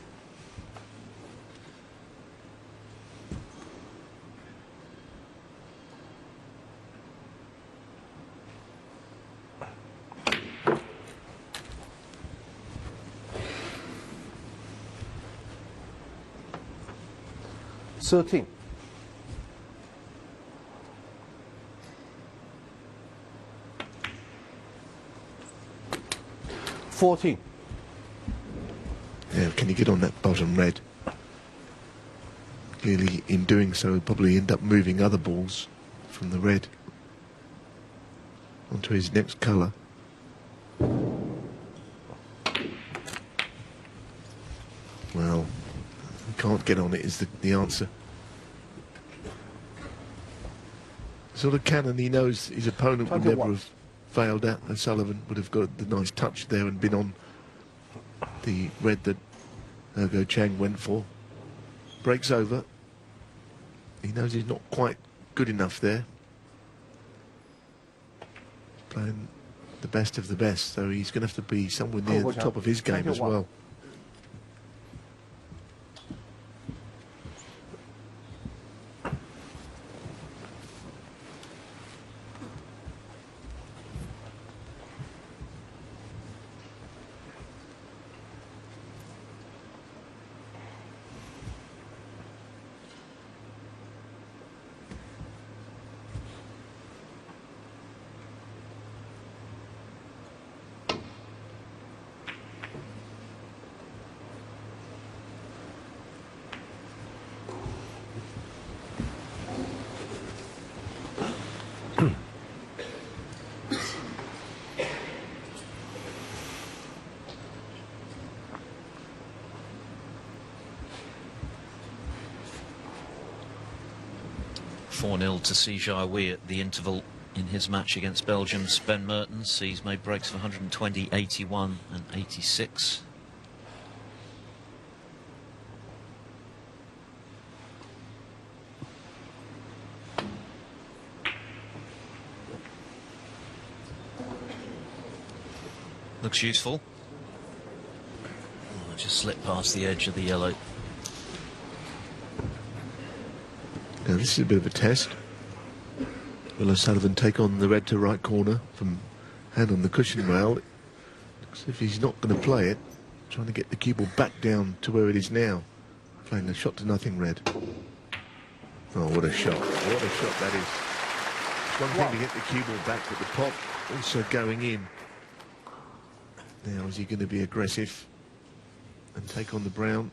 [SPEAKER 1] Thirteen. 14.
[SPEAKER 3] Yeah, can you get on that bottom red? Clearly, in doing so, he'll probably end up moving other balls from the red onto his next colour. Well, can't get on it is the answer. Sort of cannon he knows his opponent would never have failed at, and Sullivan would have got the nice touch there and been on the red that Guoqiang went for. Breaks over. He knows he's not quite good enough there. Playing the best of the best, so he's going to have to be somewhere near the top of his game as well.
[SPEAKER 2] To Sijai Wee at the interval in his match against Belgium's Ben Mertens. He's made breaks of 120, 81 and 86. Looks useful. Oh, just slipped past the edge of the yellow.
[SPEAKER 3] Now this is a bit of a test. Will O'Sullivan take on the red to right corner from hand on the cushion rail? Looks as if he's not going to play it. Trying to get the cue ball back down to where it is now. Playing a shot to nothing red. Oh, what a shot. What a shot that is. One thing to get the cue ball back, but the pop also going in. Now, is he going to be aggressive and take on the brown?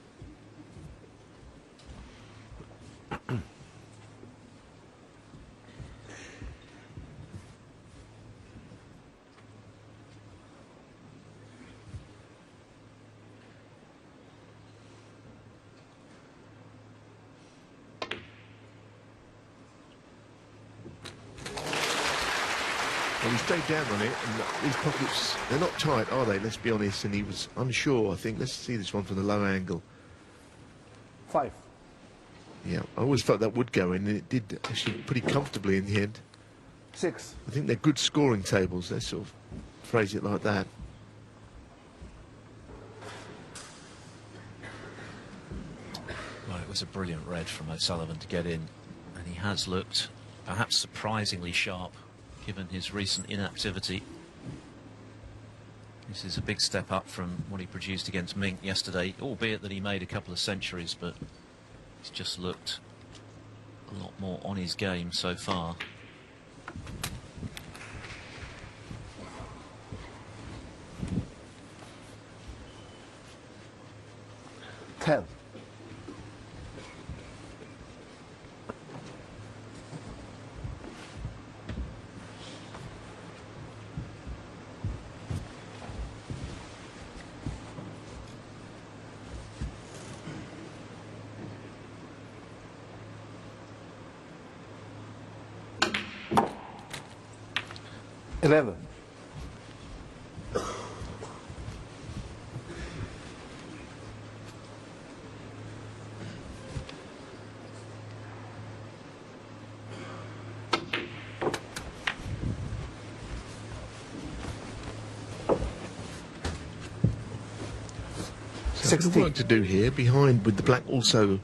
[SPEAKER 3] Well, he stayed down on it, and these pockets, they're not tight, are they? Let's be honest. And he was unsure, I think. Let's see this one from the low angle.
[SPEAKER 1] 5.
[SPEAKER 3] Yeah, I always felt that would go in, and it did actually pretty comfortably in the end.
[SPEAKER 1] 6.
[SPEAKER 3] I think they're good scoring tables. Let's sort of phrase it like that.
[SPEAKER 2] Well, it was a brilliant red from O'Sullivan to get in, and he has looked perhaps surprisingly sharp given his recent inactivity. This is a big step up from what he produced against Mink yesterday, albeit that he made a couple of centuries, but he's just looked a lot more on his game so far.
[SPEAKER 1] Ten. Eleven.
[SPEAKER 3] So a bit of work to do here, behind with the black also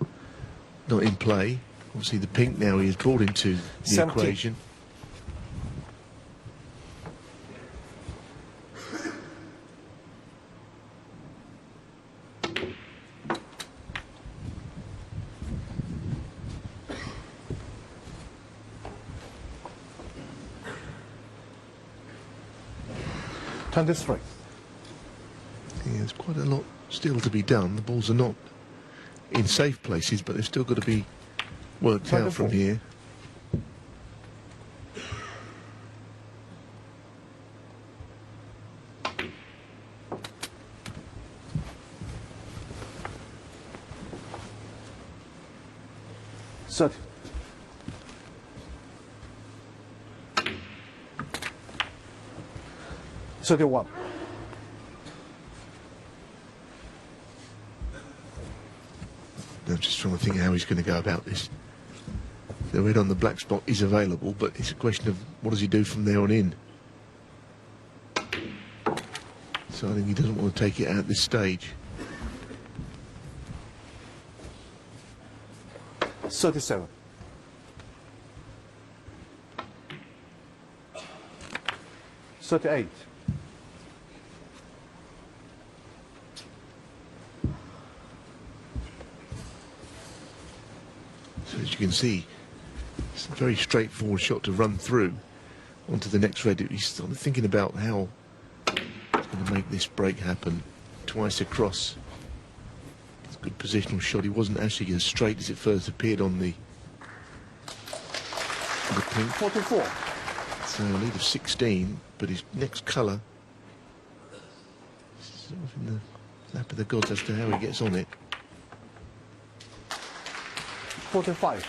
[SPEAKER 3] not in play. Obviously the pink now he has brought into the
[SPEAKER 1] 17.
[SPEAKER 3] equation.
[SPEAKER 1] Twenty-three.
[SPEAKER 3] Yeah, there's quite a lot still to be done. The balls are not in safe places, but they've still got to be worked out from here.
[SPEAKER 1] Thirty. 31.
[SPEAKER 3] I'm just trying to think how he's going to go about this. The red on the black spot is available, but it's a question of what does he do from there on in. So I think he doesn't want to take it out at this stage.
[SPEAKER 1] 37. 38.
[SPEAKER 3] So as you can see, it's a very straightforward shot to run through onto the next red. He's started thinking about how he's going to make this break happen. Twice across. It's a good positional shot. He wasn't actually as straight as it first appeared on the pink.
[SPEAKER 1] 44.
[SPEAKER 3] So a lead of 16, but his next colour is sort of in the lap of the gods as to how he gets on it.
[SPEAKER 1] 45.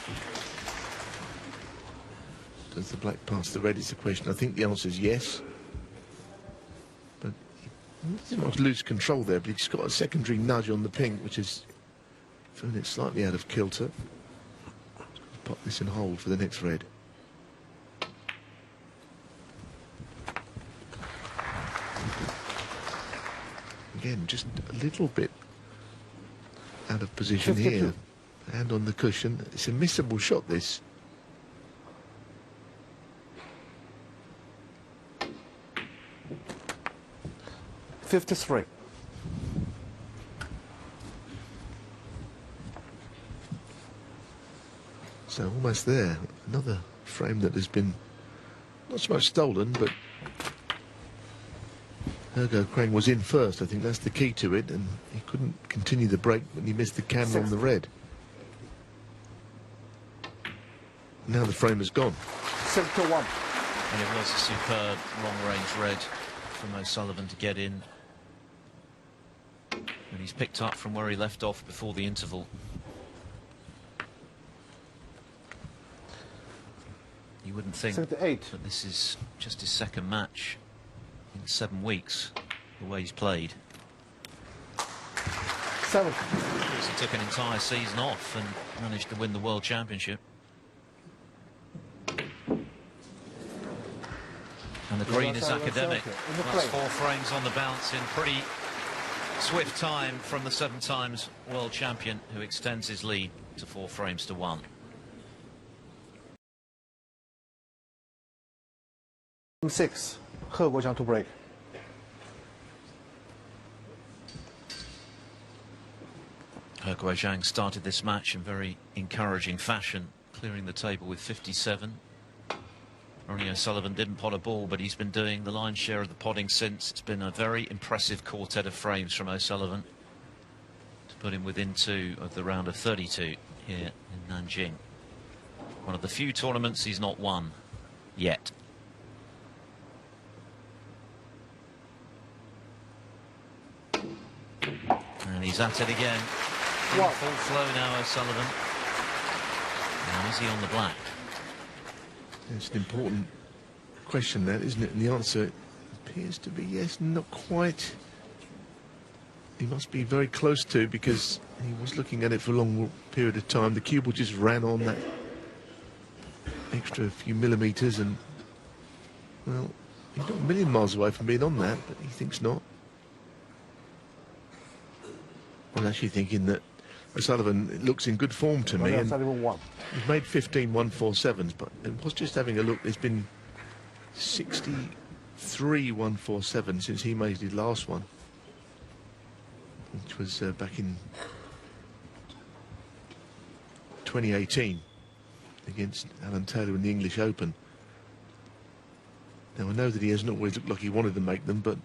[SPEAKER 3] Does the black pass the red is the question. I think the answer is yes. But he didn't much lose control there, but he's got a secondary nudge on the pink, which is throwing it slightly out of kilter. Pop this and hold for the next red. Again, just a little bit out of position
[SPEAKER 1] 52.
[SPEAKER 3] here. Hand on the cushion. It's a missable shot, this.
[SPEAKER 1] $53.
[SPEAKER 3] So almost there. Another frame that has been not so much stolen, but Guoqiang was in first. I think that's the key to it, and he couldn't continue the break when he missed the camera on the red. Now the frame has gone.
[SPEAKER 1] 71.
[SPEAKER 2] And it was a superb long-range red from O'Sullivan to get in. And he's picked up from where he left off before the interval. You wouldn't think
[SPEAKER 1] 78.
[SPEAKER 2] that this is just his second match in 7 weeks, the way he's played.
[SPEAKER 1] 7.
[SPEAKER 2] He took an entire season off and managed to win the World Championship. And the green is academic. That's 4 frames on the bounce in pretty swift time from the 7 times world champion, who extends his lead to 4 frames to 1.
[SPEAKER 1] 6. Guoqiang to break.
[SPEAKER 2] Guoqiang started this match in very encouraging fashion, clearing the table with 57. Ronnie O'Sullivan didn't pot a ball, but he's been doing the lion's share of the potting since. It's been a very impressive quartet of frames from O'Sullivan to put him within 2 of the round of 32 here in Nanjing. One of the few tournaments he's not won yet. And he's at it again. In full flow now, O'Sullivan. Now is he on the black?
[SPEAKER 3] It's an important question, that, isn't it? And the answer appears to be yes, not quite. He must be very close to, because he was looking at it for a long period of time. The cue ball just ran on that extra few millimetres, and, well, he's not a million miles away from being on that, but he thinks not. I'm actually thinking that O'Sullivan looks in good form to me. And he's made 15 147s, but it was just having a look. There's been 63 147 since he made his last one, which was back in 2018 against Alan Taylor in the English Open. Now, I know that he hasn't always looked like he wanted to make them, but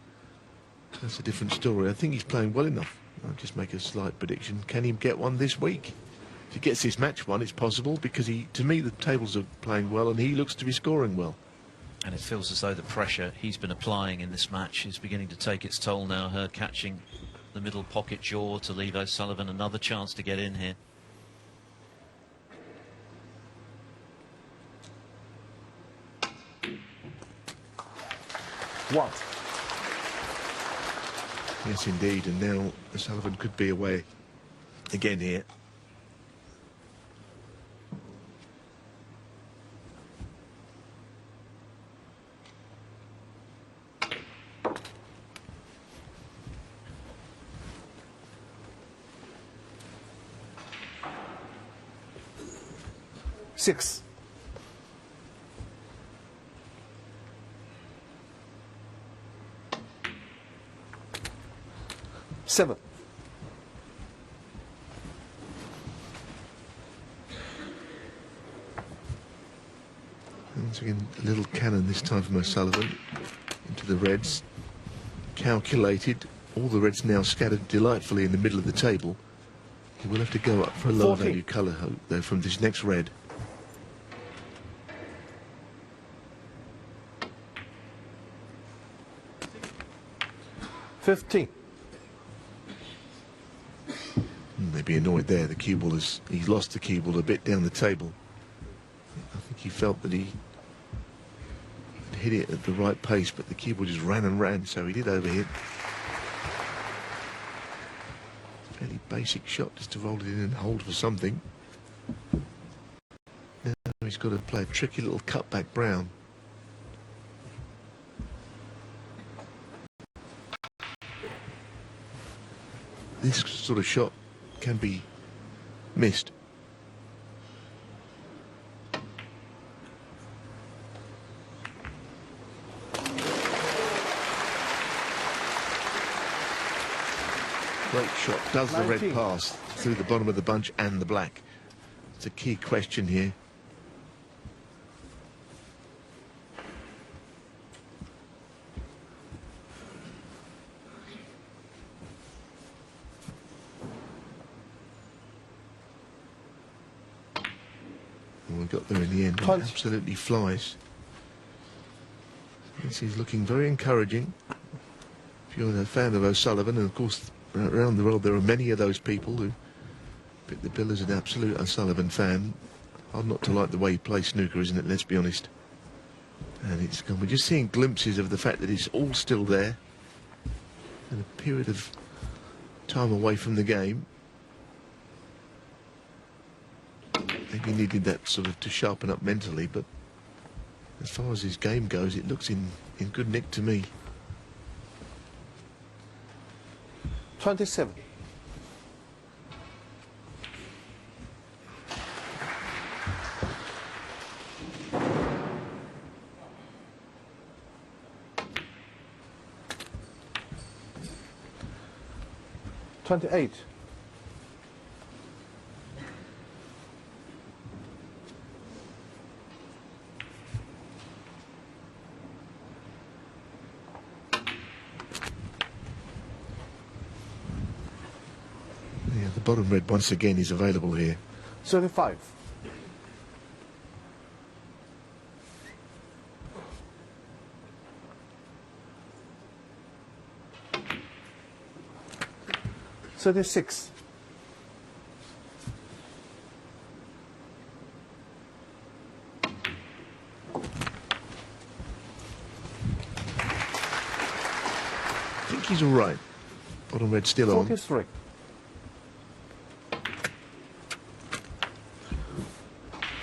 [SPEAKER 3] that's a different story. I think he's playing well enough. I'll just make a slight prediction. Can he get one this week? If he gets this match one, it's possible, because to me, the tables are playing well and he looks to be scoring well.
[SPEAKER 2] And it feels as though the pressure he's been applying in this match is beginning to take its toll now. Hurd catching the middle pocket jaw to leave O'Sullivan another chance to get in here.
[SPEAKER 1] What?
[SPEAKER 3] Yes, indeed, and now O'Sullivan could be away again here.
[SPEAKER 1] Six. 7.
[SPEAKER 3] Once again, a little cannon this time from O'Sullivan into the reds. Calculated. All the reds now scattered delightfully in the middle of the table. He will have to go up for a lower value colour, though, from this next red.
[SPEAKER 1] $15.
[SPEAKER 3] They'd be annoyed there. The cue ball he's lost the cue ball a bit down the table. I think he felt that he hit it at the right pace, but the cue ball just ran and ran, so he did overhit. Fairly basic shot, just to roll it in and hold for something. Now he's got to play a tricky little cutback brown. this sort of shot can be missed. Great shot. Does the red
[SPEAKER 1] 19.
[SPEAKER 3] pass through the bottom of the bunch and the black? It's a key question here. We got there in the end. It absolutely flies. This is looking very encouraging. If you're a fan of O'Sullivan, and of course around the world there are many of those people who pick the bill as an absolute O'Sullivan fan. Hard not to like the way he plays snooker, isn't it? Let's be honest. And it's gone. We're just seeing glimpses of the fact that it's all still there. And a period of time away from the game. Maybe he needed that sort of to sharpen up mentally, but as far as his game goes, it looks in good nick to me.
[SPEAKER 1] 27. $28.
[SPEAKER 3] Yeah, the bottom red once again is available here.
[SPEAKER 1] 35. $36.
[SPEAKER 3] I think he's all right. Bottom red still on.
[SPEAKER 1] 43.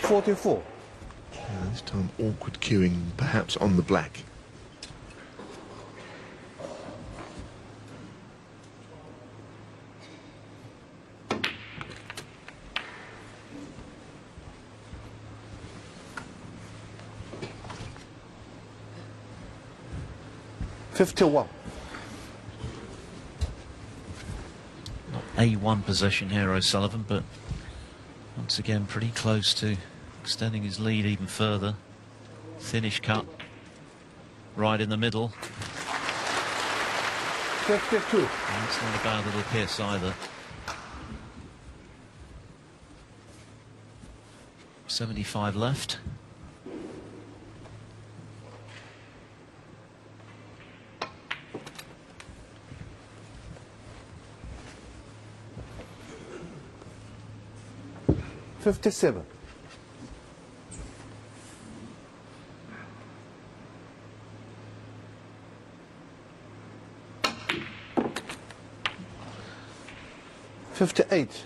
[SPEAKER 1] 44.
[SPEAKER 3] This time awkward queuing, perhaps on the black.
[SPEAKER 1] $51.
[SPEAKER 2] Not A1 possession here, O'Sullivan, but once again pretty close to extending his lead even further. Thinnish cut, right in the middle.
[SPEAKER 1] 52.
[SPEAKER 2] And that's not a bad little piss either. 75 left.
[SPEAKER 1] $57. $58.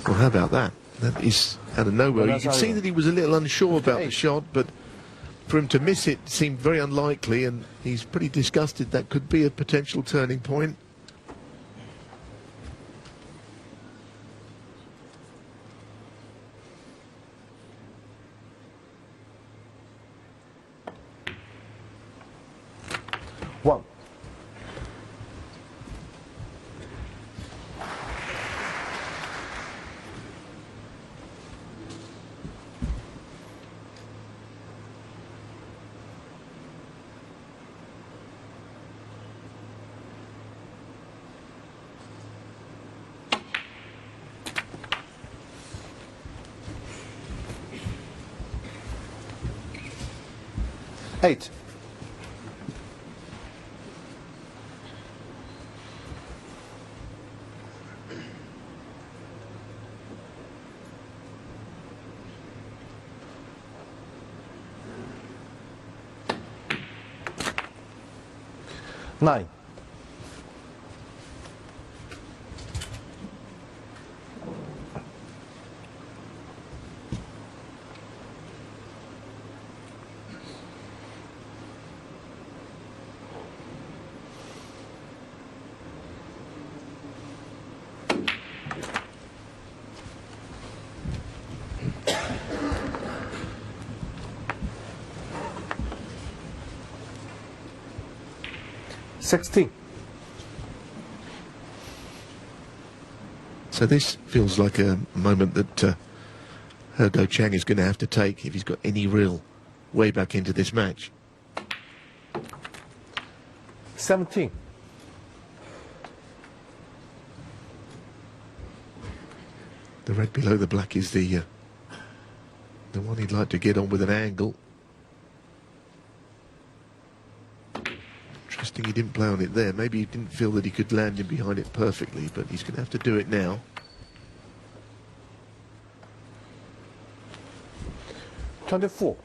[SPEAKER 3] Well, how about that? That is out of nowhere.
[SPEAKER 1] Well,
[SPEAKER 3] You can see
[SPEAKER 1] over.
[SPEAKER 3] that he was a little unsure about the
[SPEAKER 1] 58.
[SPEAKER 3] shot, but for him to miss it seemed very unlikely, and he's pretty disgusted. That could be a potential turning point.
[SPEAKER 1] One. $8. 9. $16.
[SPEAKER 3] So this feels like a moment that Guoqiang is going to have to take if he's got any real way back into this match.
[SPEAKER 1] 17.
[SPEAKER 3] The red below the black is the one he'd like to get on with an angle. Interesting he didn't play on it there. Maybe he didn't feel that he could land in behind it perfectly, but he's going to have to do it now.
[SPEAKER 1] 24.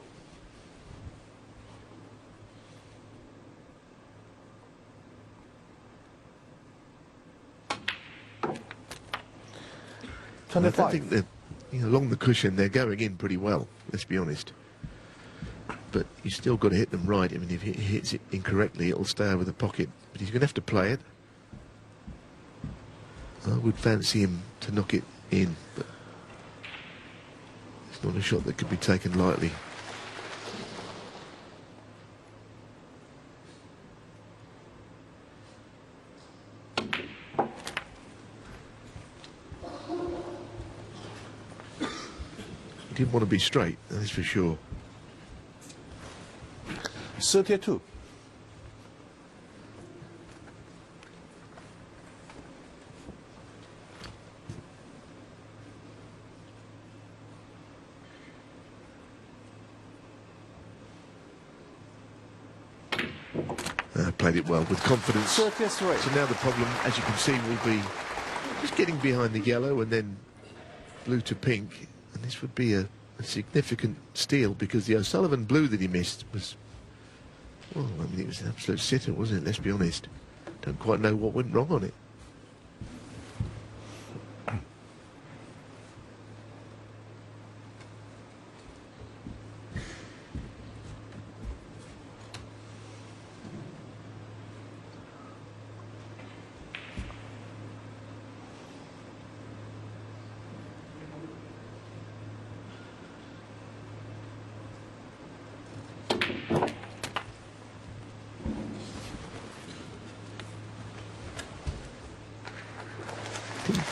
[SPEAKER 3] I don't think they're, along the cushion, they're going in pretty well, let's be honest. But you've still got to hit them right. I mean, if he hits it incorrectly, it'll stay over the pocket. But he's going to have to play it. I would fancy him to knock it in, but it's not a shot that could be taken lightly. He didn't want to be straight, that is for sure.
[SPEAKER 1] 32.
[SPEAKER 3] Played it well with confidence.
[SPEAKER 1] 33.
[SPEAKER 3] So now the problem, as you can see, will be just getting behind the yellow and then blue to pink. And this would be a significant steal because the O'Sullivan blue that he missed was, well, I mean, it was an absolute sitter, wasn't it? Let's be honest. Don't quite know what went wrong on it.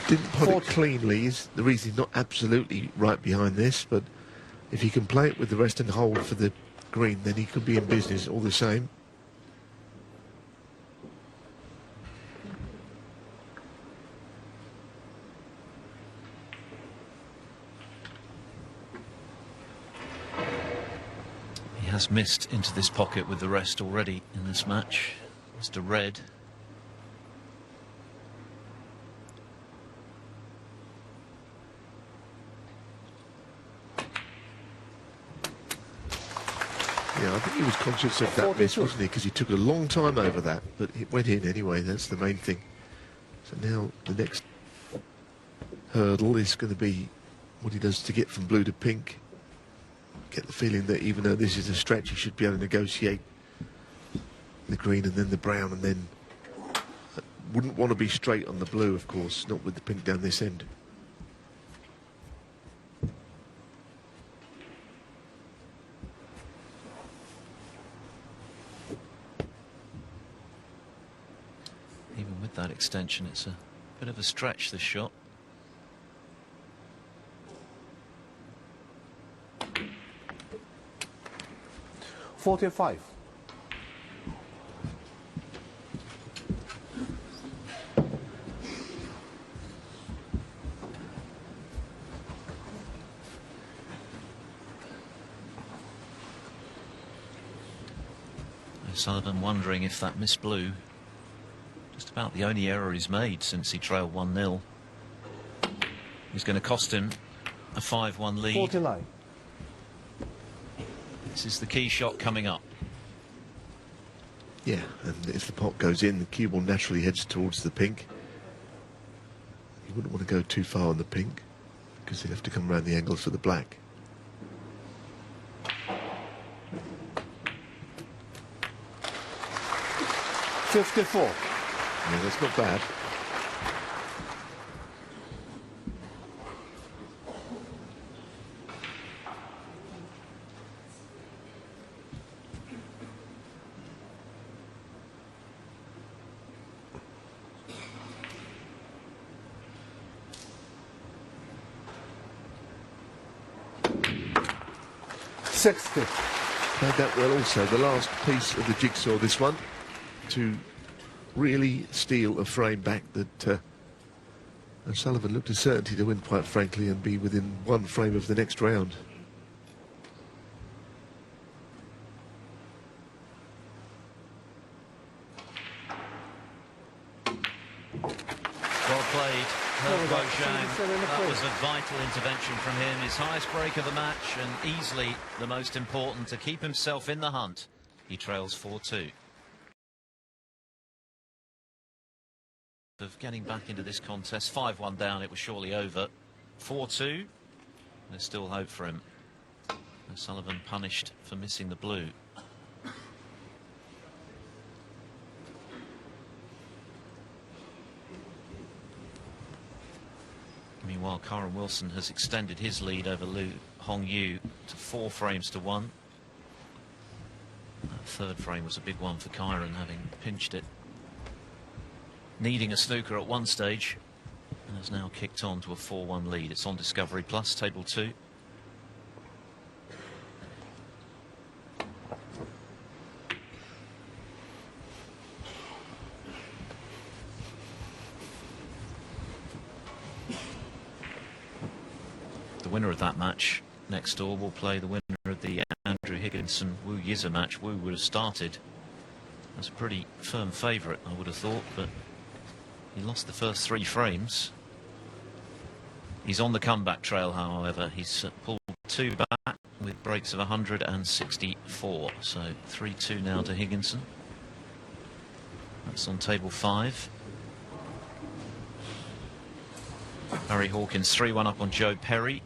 [SPEAKER 3] Didn't put it cleanly is the reason he's not absolutely right behind this, but if he can play it with the rest and hold for the green, then he could be in business all the same.
[SPEAKER 2] He has missed into this pocket with the rest already in this match. Mr. Red.
[SPEAKER 3] Yeah, I think he was conscious of that miss, wasn't he? Because he took a long time over that, but it went in anyway. That's the main thing. So now the next hurdle is going to be what he does to get from blue to pink. Get the feeling that even though this is a stretch, he should be able to negotiate the green and then the brown, and then wouldn't want to be straight on the blue, of course, not with the pink down this end.
[SPEAKER 2] Even with that extension, it's a bit of a stretch, this shot.
[SPEAKER 1] $45.
[SPEAKER 2] O'Sullivan wondering if that miss blue, just about the only error he's made since he trailed 1-0, is going to cost him a 5-1 lead.
[SPEAKER 1] 49.
[SPEAKER 2] This is the key shot coming up.
[SPEAKER 3] Yeah, and if the pot goes in, the cue ball naturally heads towards the pink. You wouldn't want to go too far on the pink, because you'd have to come around the angles for the black.
[SPEAKER 1] $54.
[SPEAKER 3] Yeah, that's not bad.
[SPEAKER 1] $60.
[SPEAKER 3] Played that well also. The last piece of the jigsaw, this one, to really steal a frame back that O'Sullivan looked a certainty to win, quite frankly, and be within one frame of the next round.
[SPEAKER 2] Well played, Guoqiang. That was a vital intervention from him. His highest break of the match, and easily the most important to keep himself in the hunt. He trails 4-2. Of getting back into this contest, 5-1 down, it was surely over. 4-2, there's still hope for him. O'Sullivan punished for missing the blue. Meanwhile, Kyron Wilson has extended his lead over Liu Hongyu to 4 frames to 1. That third frame was a big one for Kyron, having pinched it, needing a snooker at one stage, and has now kicked on to a 4-1 lead. It's on Discovery Plus, table 2. The winner of that match next door will play the winner of the Andrew Higginson-Wu Yiza match. Wu would have started as a pretty firm favourite, I would have thought, but he lost the first 3 frames. He's on the comeback trail, however. He's pulled 2 back with breaks of 164. So 3-2 now to Higginson. That's on table 5. Barry Hawkins 3-1 up on Joe Perry.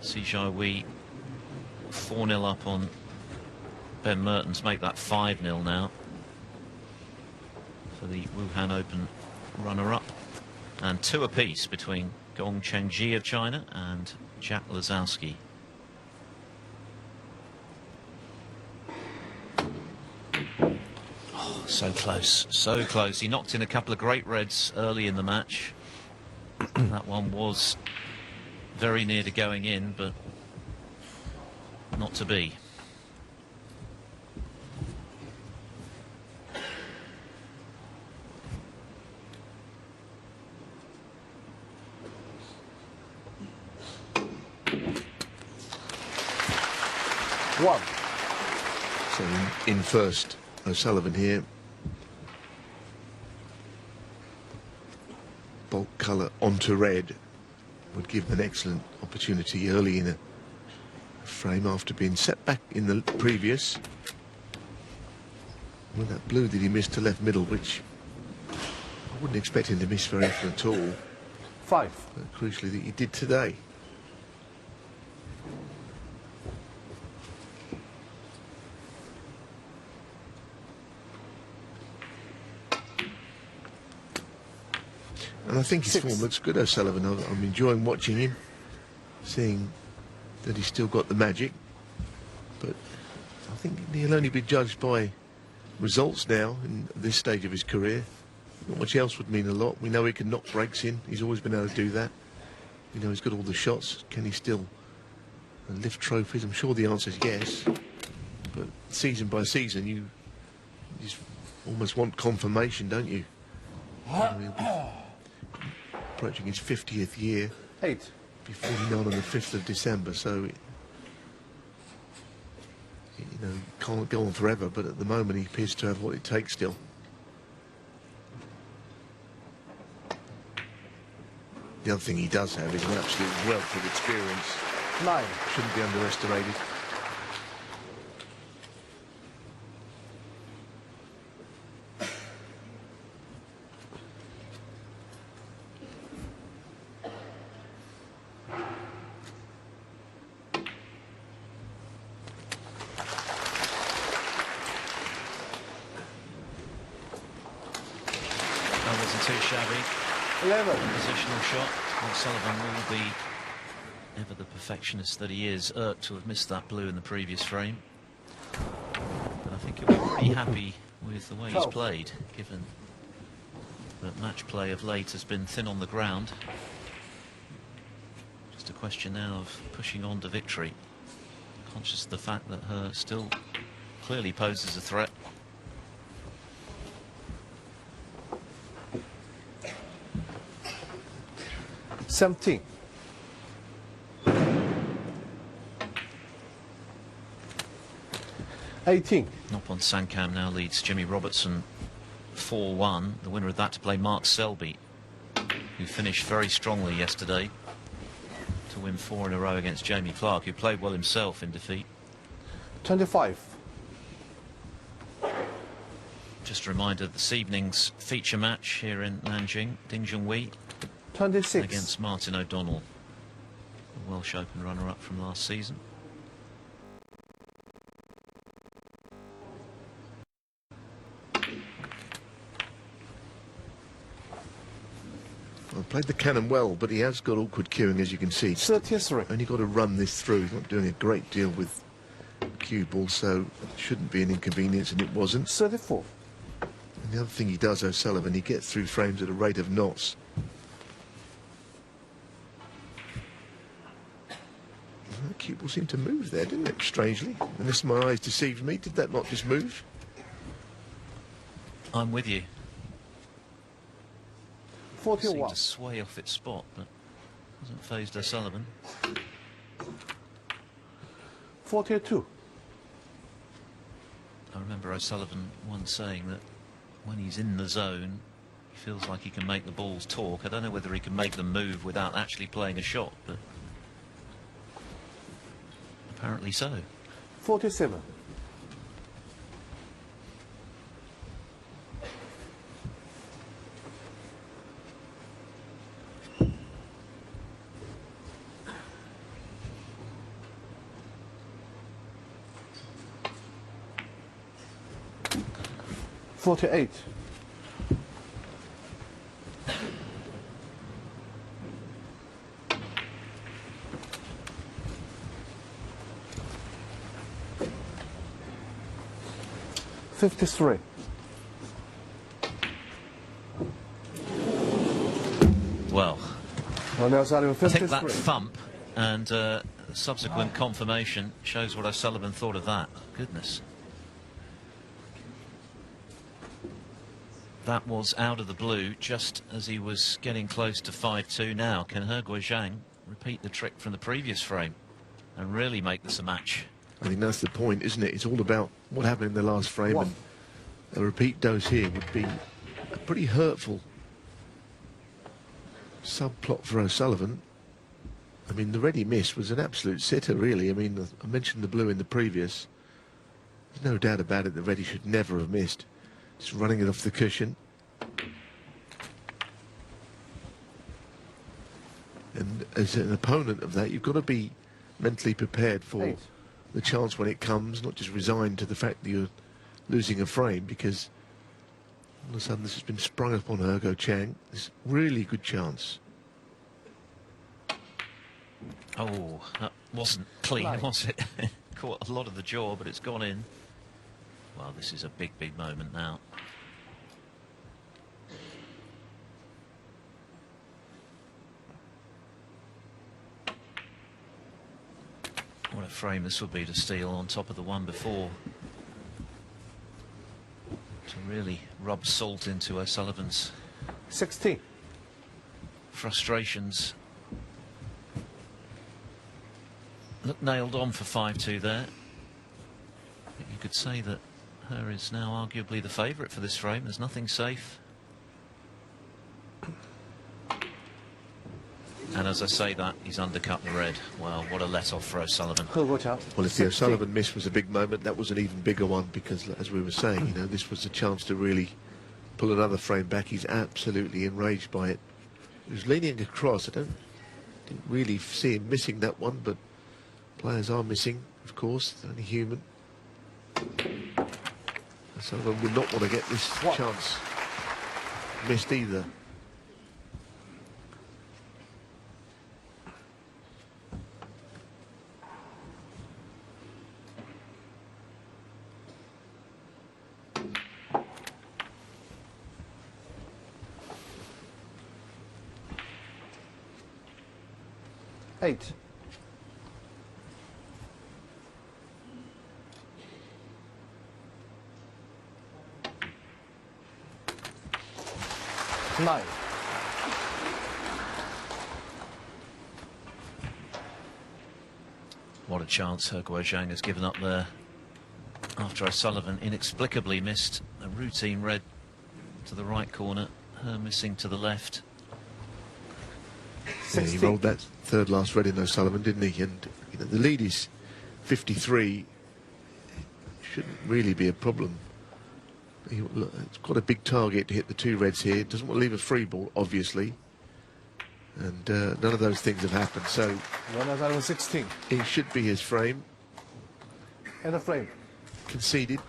[SPEAKER 2] Si Wei 4-0 up on Ben Mertens, make that 5-0 now for the Wuhan Open runner-up, and 2 apiece between Gong Chengji of China and Jack Lazowski. Oh, so close, so close. He knocked in a couple of great reds early in the match. That one was very near to going in, but not to be.
[SPEAKER 1] One.
[SPEAKER 3] So in first, O'Sullivan here. Bulk colour onto red would give an excellent opportunity early in a frame after being set back in the previous. Well, that blue that he missed to left middle, which I wouldn't expect him to miss very often at all.
[SPEAKER 1] 5.
[SPEAKER 3] But crucially that he did today. And I think his
[SPEAKER 1] 6.
[SPEAKER 3] form looks good, O'Sullivan. I'm enjoying watching him, seeing that he's still got the magic. But I think he'll only be judged by results now in this stage of his career. Not much else would mean a lot. We know he can knock breaks in. He's always been able to do that. We know he's got all the shots. Can he still lift trophies? I'm sure the answer is yes. But season by season, you just almost want confirmation, don't you? He'll be approaching his 50th year.
[SPEAKER 1] 8.
[SPEAKER 3] Be 49 on the 5th of December, so you know, can't go on forever, but at the moment he appears to have what it takes still. The other thing he does have is an absolute wealth of experience.
[SPEAKER 1] 9.
[SPEAKER 3] Shouldn't be underestimated.
[SPEAKER 2] too shabby.
[SPEAKER 1] 11.
[SPEAKER 2] Positional shot. O'Sullivan will be, ever the perfectionist that he is, irked to have missed that blue in the previous frame. But I think he'll be pretty happy with the way he's played, given that match play of late has been thin on the ground. Just a question now of pushing on to victory, conscious of the fact that her still clearly poses a threat.
[SPEAKER 1] $17. 18.
[SPEAKER 2] Noppon Sankam now leads Jimmy Robertson 4-1. The winner of that to play Mark Selby, who finished very strongly yesterday to win 4 in a row against Jamie Clark, who played well himself in defeat.
[SPEAKER 1] 25.
[SPEAKER 2] Just a reminder of this evening's feature match here in Nanjing, Ding Junhui
[SPEAKER 1] 26.
[SPEAKER 2] against Martin O'Donnell, the Welsh Open runner-up from last season.
[SPEAKER 3] Well, played the cannon well, but he has got awkward cueing, as you can see.
[SPEAKER 1] 33.
[SPEAKER 3] Only got to run this through. He's not doing a great deal with cue ball, so it shouldn't be an inconvenience, and it wasn't.
[SPEAKER 1] 34.
[SPEAKER 3] And the other thing he does, O'Sullivan, he gets through frames at a rate of knots. The cue ball seemed to move there, didn't it? Strangely. Unless my eyes deceived me, did that not just move?
[SPEAKER 2] I'm with you. Seemed
[SPEAKER 1] 41.
[SPEAKER 2] to sway off its spot, but hasn't phased O'Sullivan.
[SPEAKER 1] 42.
[SPEAKER 2] I remember O'Sullivan once saying that when he's in the zone, he feels like he can make the balls talk. I don't know whether he can make them move without actually playing a shot, but apparently so.
[SPEAKER 1] 47. 48. 53.
[SPEAKER 2] Well,
[SPEAKER 1] Now O'Sullivan,
[SPEAKER 2] I think
[SPEAKER 1] 53.
[SPEAKER 2] that thump and subsequent confirmation shows what O'Sullivan thought of that. Goodness. That was out of the blue just as he was getting close to 5-2 now. Can Guoqiang repeat the trick from the previous frame and really make this a match?
[SPEAKER 3] I think that's the point, isn't it? It's all about what happened in the last frame, and a repeat dose here would be a pretty hurtful subplot for O'Sullivan. I mean, the ready miss was an absolute sitter, really. I mean, I mentioned the blue in the previous. There's no doubt about it, the ready should never have missed. Just running it off the cushion. And as an opponent of that, you've got to be mentally prepared for the chance when it comes, not just resigned to the fact that you're losing a frame, because all of a sudden this has been sprung upon Guoqiang. This really good chance.
[SPEAKER 2] Oh, that wasn't clean, was it? Caught a lot of the jaw, but it's gone in. Well, this is a big, big moment now. What a frame this would be to steal on top of the one before. To really rub salt into O'Sullivan's
[SPEAKER 1] 16.
[SPEAKER 2] frustrations. Look nailed on for 5-2 there. You could say that her is now arguably the favourite for this frame. There's nothing safe. And as I say that, he's undercut the red. Well, what a let-off for O'Sullivan.
[SPEAKER 3] Well, if the O'Sullivan miss was a big moment, that was an even bigger one, because, as we were saying, you know, this was a chance to really pull another frame back. He's absolutely enraged by it. He was leaning across. I didn't really see him missing that one, but players are missing, of course. They're only human. O'Sullivan would not want to get this chance missed either.
[SPEAKER 1] Eight. Nine.
[SPEAKER 2] What a chance Guoqiang has given up there after O'Sullivan inexplicably missed a routine red to the right corner, her missing to the left.
[SPEAKER 3] Yeah, he rolled that third last red in O'Sullivan, didn't he? And you know, the lead is 53. Shouldn't really be a problem. It's quite a big target to hit the two reds here. Doesn't want to leave a free ball, obviously. And none of those things have happened. So
[SPEAKER 1] 116.
[SPEAKER 3] it should be his frame.
[SPEAKER 1] And a frame.
[SPEAKER 3] Conceded.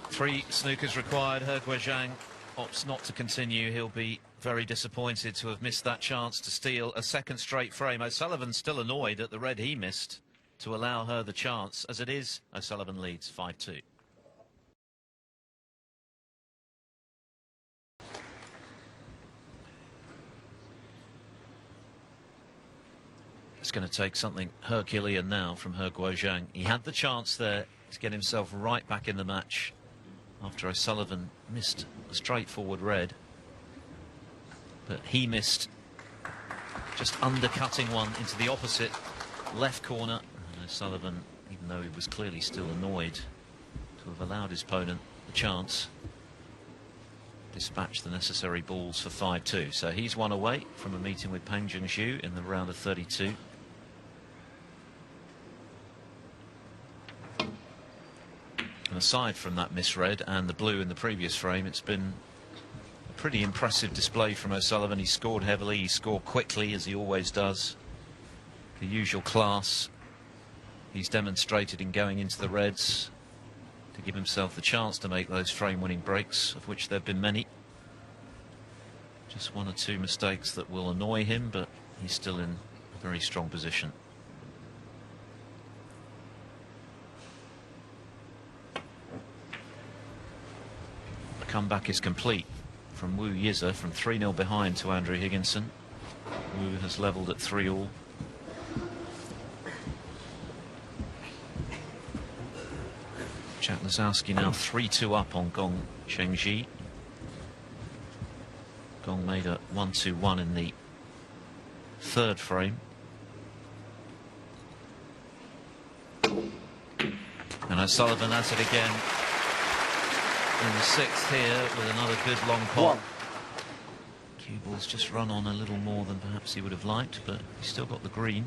[SPEAKER 2] 3 snookers required. Guoqiang opts not to continue. He'll be very disappointed to have missed that chance to steal a second straight frame. O'Sullivan's still annoyed at the red he missed to allow her the chance. As it is, O'Sullivan leads 5-2. It's going to take something Herculean now from Guoqiang. He had the chance there to get himself right back in the match after O'Sullivan missed a straightforward red. But he missed just undercutting one into the opposite left corner. And O'Sullivan, even though he was clearly still annoyed to have allowed his opponent the chance, dispatched the necessary balls for 5-2. So he's one away from a meeting with Pang Junxiu in the round of 32. And aside from that misread and the blue in the previous frame, it's been a pretty impressive display from O'Sullivan. He scored heavily, he scored quickly, as he always does. The usual class he's demonstrated in going into the reds to give himself the chance to make those frame-winning breaks, of which there have been many. Just 1 or 2 mistakes that will annoy him, but he's still in a very strong position. The comeback is complete from Wu Yize, from 3-0 behind to Andrew Higginson. Wu has levelled at 3-all. Jack Lazowski now 3-2 up on Gong Chengji. Gong made a 1-2-1 in the third frame. And O'Sullivan has it again in the sixth here with another good long pot. Cue ball's just run on a little more than perhaps he would have liked, but he's still got the green.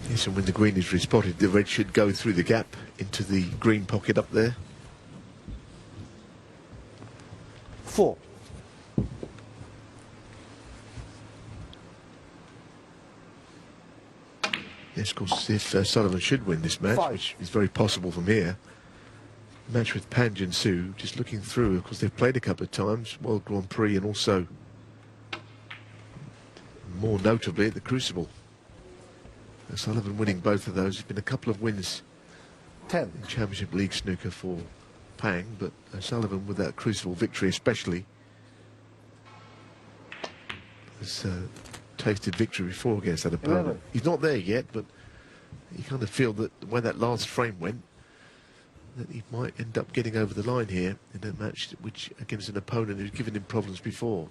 [SPEAKER 3] Yes, and when the green is respotted, the red should go through the gap into the green pocket up there.
[SPEAKER 1] 4.
[SPEAKER 3] Yes, of course, if Sullivan should win this match,
[SPEAKER 1] 5.
[SPEAKER 3] which is very possible from here. Match with Pang Junxiu, just looking through, of course, they've played a couple of times, World Grand Prix, and also, more notably, at the Crucible. Sullivan winning both of those. There's been a couple of wins
[SPEAKER 1] 10.
[SPEAKER 3] in Championship League snooker for Pang, but Sullivan with that Crucible victory especially has tasted victory before against that opponent.
[SPEAKER 1] 11.
[SPEAKER 3] He's not there yet, but you kind of feel that when that last frame went, that he might end up getting over the line here in a match which against an opponent who's given him problems before.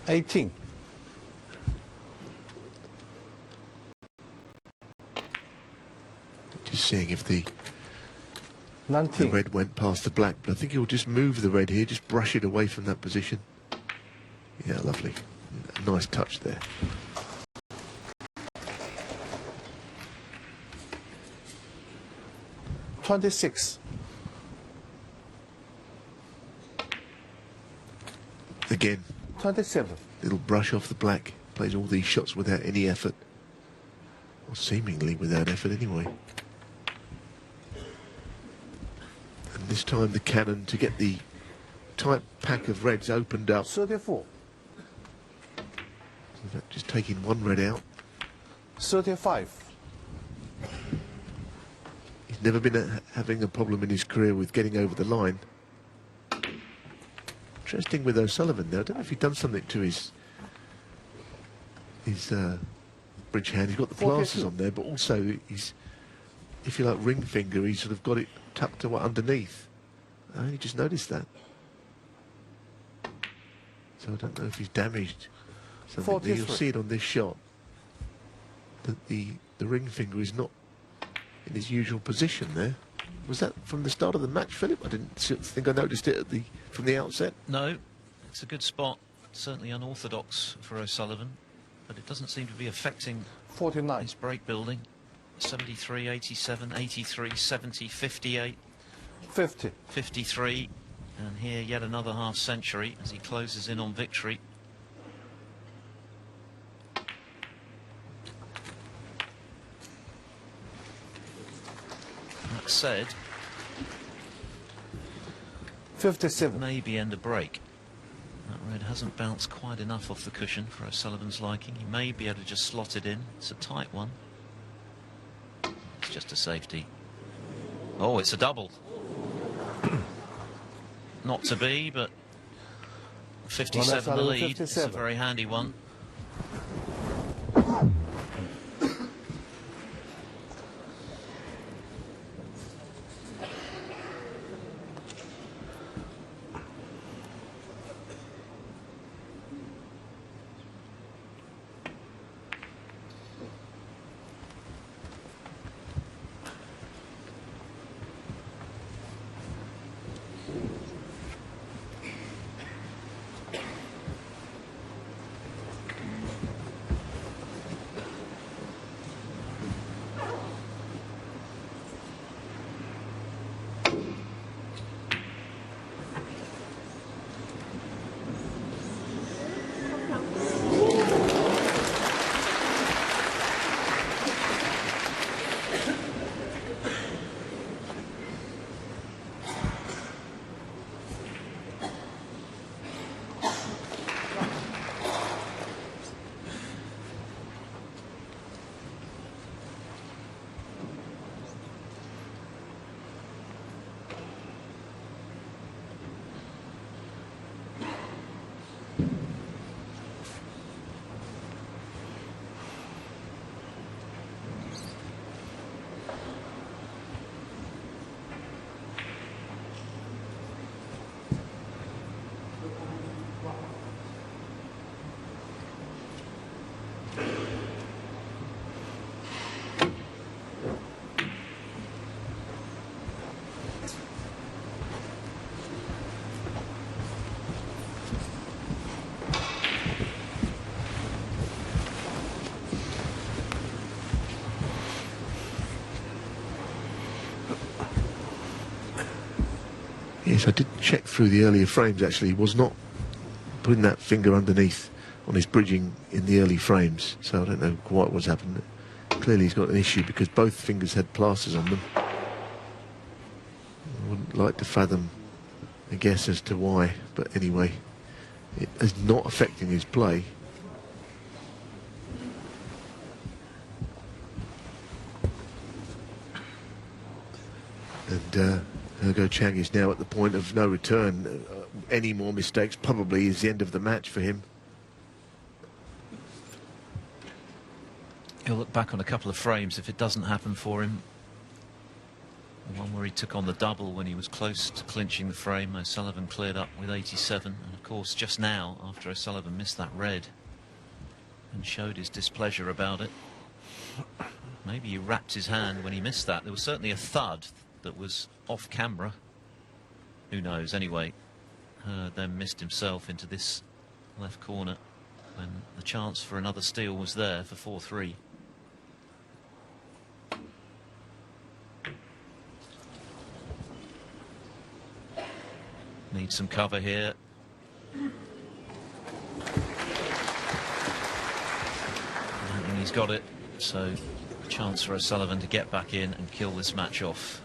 [SPEAKER 1] $18.
[SPEAKER 3] Just seeing if the The
[SPEAKER 1] 19.
[SPEAKER 3] red went past the black, but I think he'll just move the red here, just brush it away from that position. Yeah, lovely. A nice touch there.
[SPEAKER 1] $26.
[SPEAKER 3] Again,
[SPEAKER 1] 27.
[SPEAKER 3] little brush off the black. Plays all these shots without any effort. Or seemingly without effort anyway. And this time the cannon, to get the tight pack of reds opened up.
[SPEAKER 1] 34.
[SPEAKER 3] In fact, just taking one red out.
[SPEAKER 1] 35.
[SPEAKER 3] He's never been having a problem in his career with getting over the line. Interesting with O'Sullivan though. I don't know if he's done something to his bridge hand. He's got the plasters on there, but also he's, if you like, ring finger, he's sort of got it tucked away underneath. I only just noticed that. So I don't know if he's damaged something there. You'll see it on this shot. That the ring finger is not in his usual position there. Was that from the start of the match, Philip? I didn't think I noticed it from the outset.
[SPEAKER 2] No, it's a good spot. Certainly unorthodox for O'Sullivan, but it doesn't seem to be affecting
[SPEAKER 1] 49.
[SPEAKER 2] his break building. 73, 87, 83, 70, 58,
[SPEAKER 1] 50.
[SPEAKER 2] 53, and here yet another half century as he closes in on victory. That said,
[SPEAKER 1] 57.
[SPEAKER 2] maybe end a break. That red hasn't bounced quite enough off the cushion for O'Sullivan's liking. He may be able to just slot it in. It's a tight one. It's just a safety. Oh, it's a double. Not to be, but 57 the lead.
[SPEAKER 1] 57.
[SPEAKER 2] It's a very handy one.
[SPEAKER 3] Yes, I did check through the earlier frames actually. He was not putting that finger underneath on his bridging in the early frames, so I don't know quite what's happened. Clearly he's got an issue because both fingers had plasters on them. I wouldn't like to fathom a guess as to why, but anyway, it is not affecting his play. And Guoqiang is now at the point of no return. Any more mistakes probably is the end of the match for him.
[SPEAKER 2] He'll look back on a couple of frames if it doesn't happen for him. The one where he took on the double when he was close to clinching the frame. O'Sullivan cleared up with 87, and of course just now, after O'Sullivan missed that red and showed his displeasure about it, maybe he wrapped his hand when he missed that. There was certainly a thud that was off camera. Who knows? Anyway, then missed himself into this left corner when the chance for another steal was there for 4-3. Needs some cover here. I don't think he's got it, so chance for O'Sullivan to get back in and kill this match off.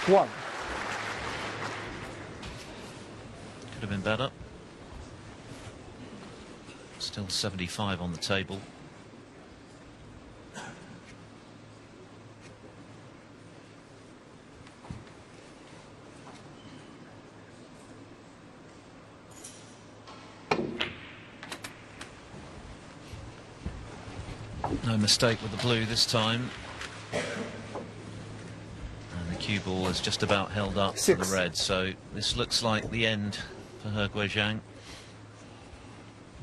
[SPEAKER 1] One.
[SPEAKER 2] Could have been better. Still 75 on the table. No mistake with the blue this time. And the cue ball is just about held up for the red, so this looks like the end for Guoqiang.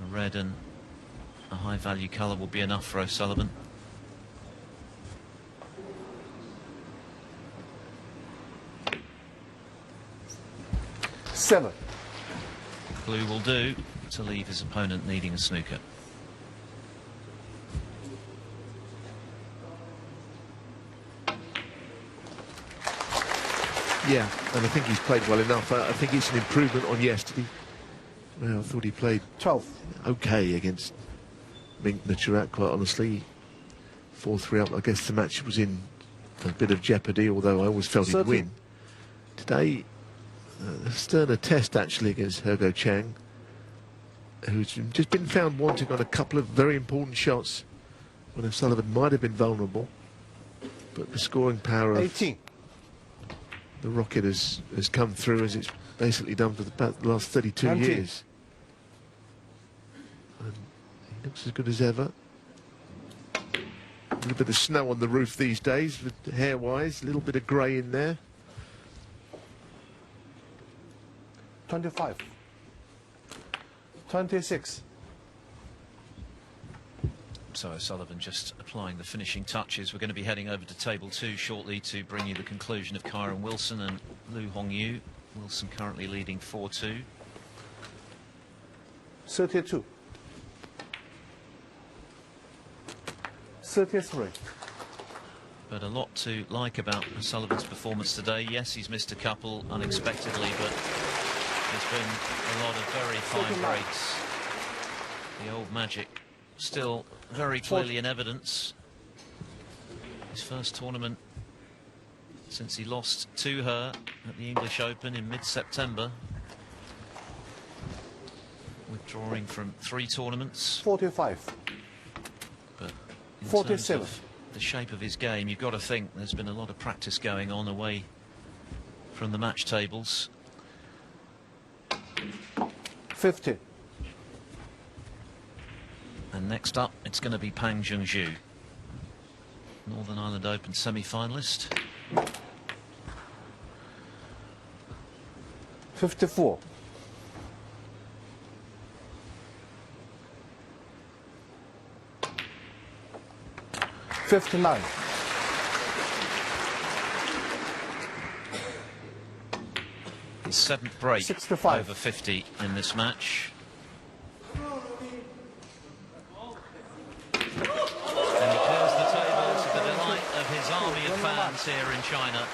[SPEAKER 2] A red and a high value colour will be enough for O'Sullivan.
[SPEAKER 1] Seven.
[SPEAKER 2] Blue will do to leave his opponent needing a snooker.
[SPEAKER 3] Yeah, and I think he's played well enough. I think it's an improvement on yesterday. Well, I thought he played
[SPEAKER 1] 12.
[SPEAKER 3] Okay against Mink Naturat, quite honestly. 4-3 up. I guess the match was in a bit of jeopardy, although I always felt he'd win. Today, a sterner test actually against Guoqiang, who's just been found wanting on a couple of very important shots when O'Sullivan might have been vulnerable. But the scoring power of
[SPEAKER 1] 18.
[SPEAKER 3] The rocket has come through, as it's basically done for the last 32
[SPEAKER 1] 19.
[SPEAKER 3] years. And he looks as good as ever. A little bit of snow on the roof these days, hair-wise, a little bit of grey in there.
[SPEAKER 1] 25. 26.
[SPEAKER 2] So O'Sullivan just applying the finishing touches. We're going to be heading over to table 2 shortly to bring you the conclusion of Kyron Wilson and Lu Hongyu. Wilson currently leading 4-2.
[SPEAKER 1] 32. 33.
[SPEAKER 2] But a lot to like about O'Sullivan's performance today. Yes, he's missed a couple unexpectedly, but there's been a lot of very fine breaks. The old magic still very clearly in evidence. His first tournament since he lost to her at the English Open in mid-September. Withdrawing from 3 tournaments.
[SPEAKER 1] 45.
[SPEAKER 2] But in
[SPEAKER 1] 47.
[SPEAKER 2] terms of the shape of his game, you've got to think there's been a lot of practice going on away from the match tables.
[SPEAKER 1] 50.
[SPEAKER 2] And next up, it's going to be Pang Junju, Northern Ireland Open semi-finalist.
[SPEAKER 1] 54. 59.
[SPEAKER 2] His 7th break
[SPEAKER 1] 65.
[SPEAKER 2] over 50 in this match. His army of fans here in China.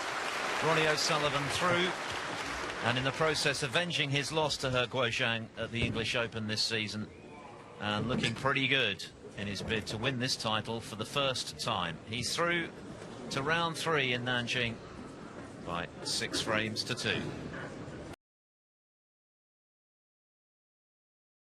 [SPEAKER 2] Ronnie O'Sullivan through, and in the process avenging his loss to Guoqiang at the English Open this season, and looking pretty good in his bid to win this title for the first time. He's through to round 3 in Nanjing by 6 frames to 2.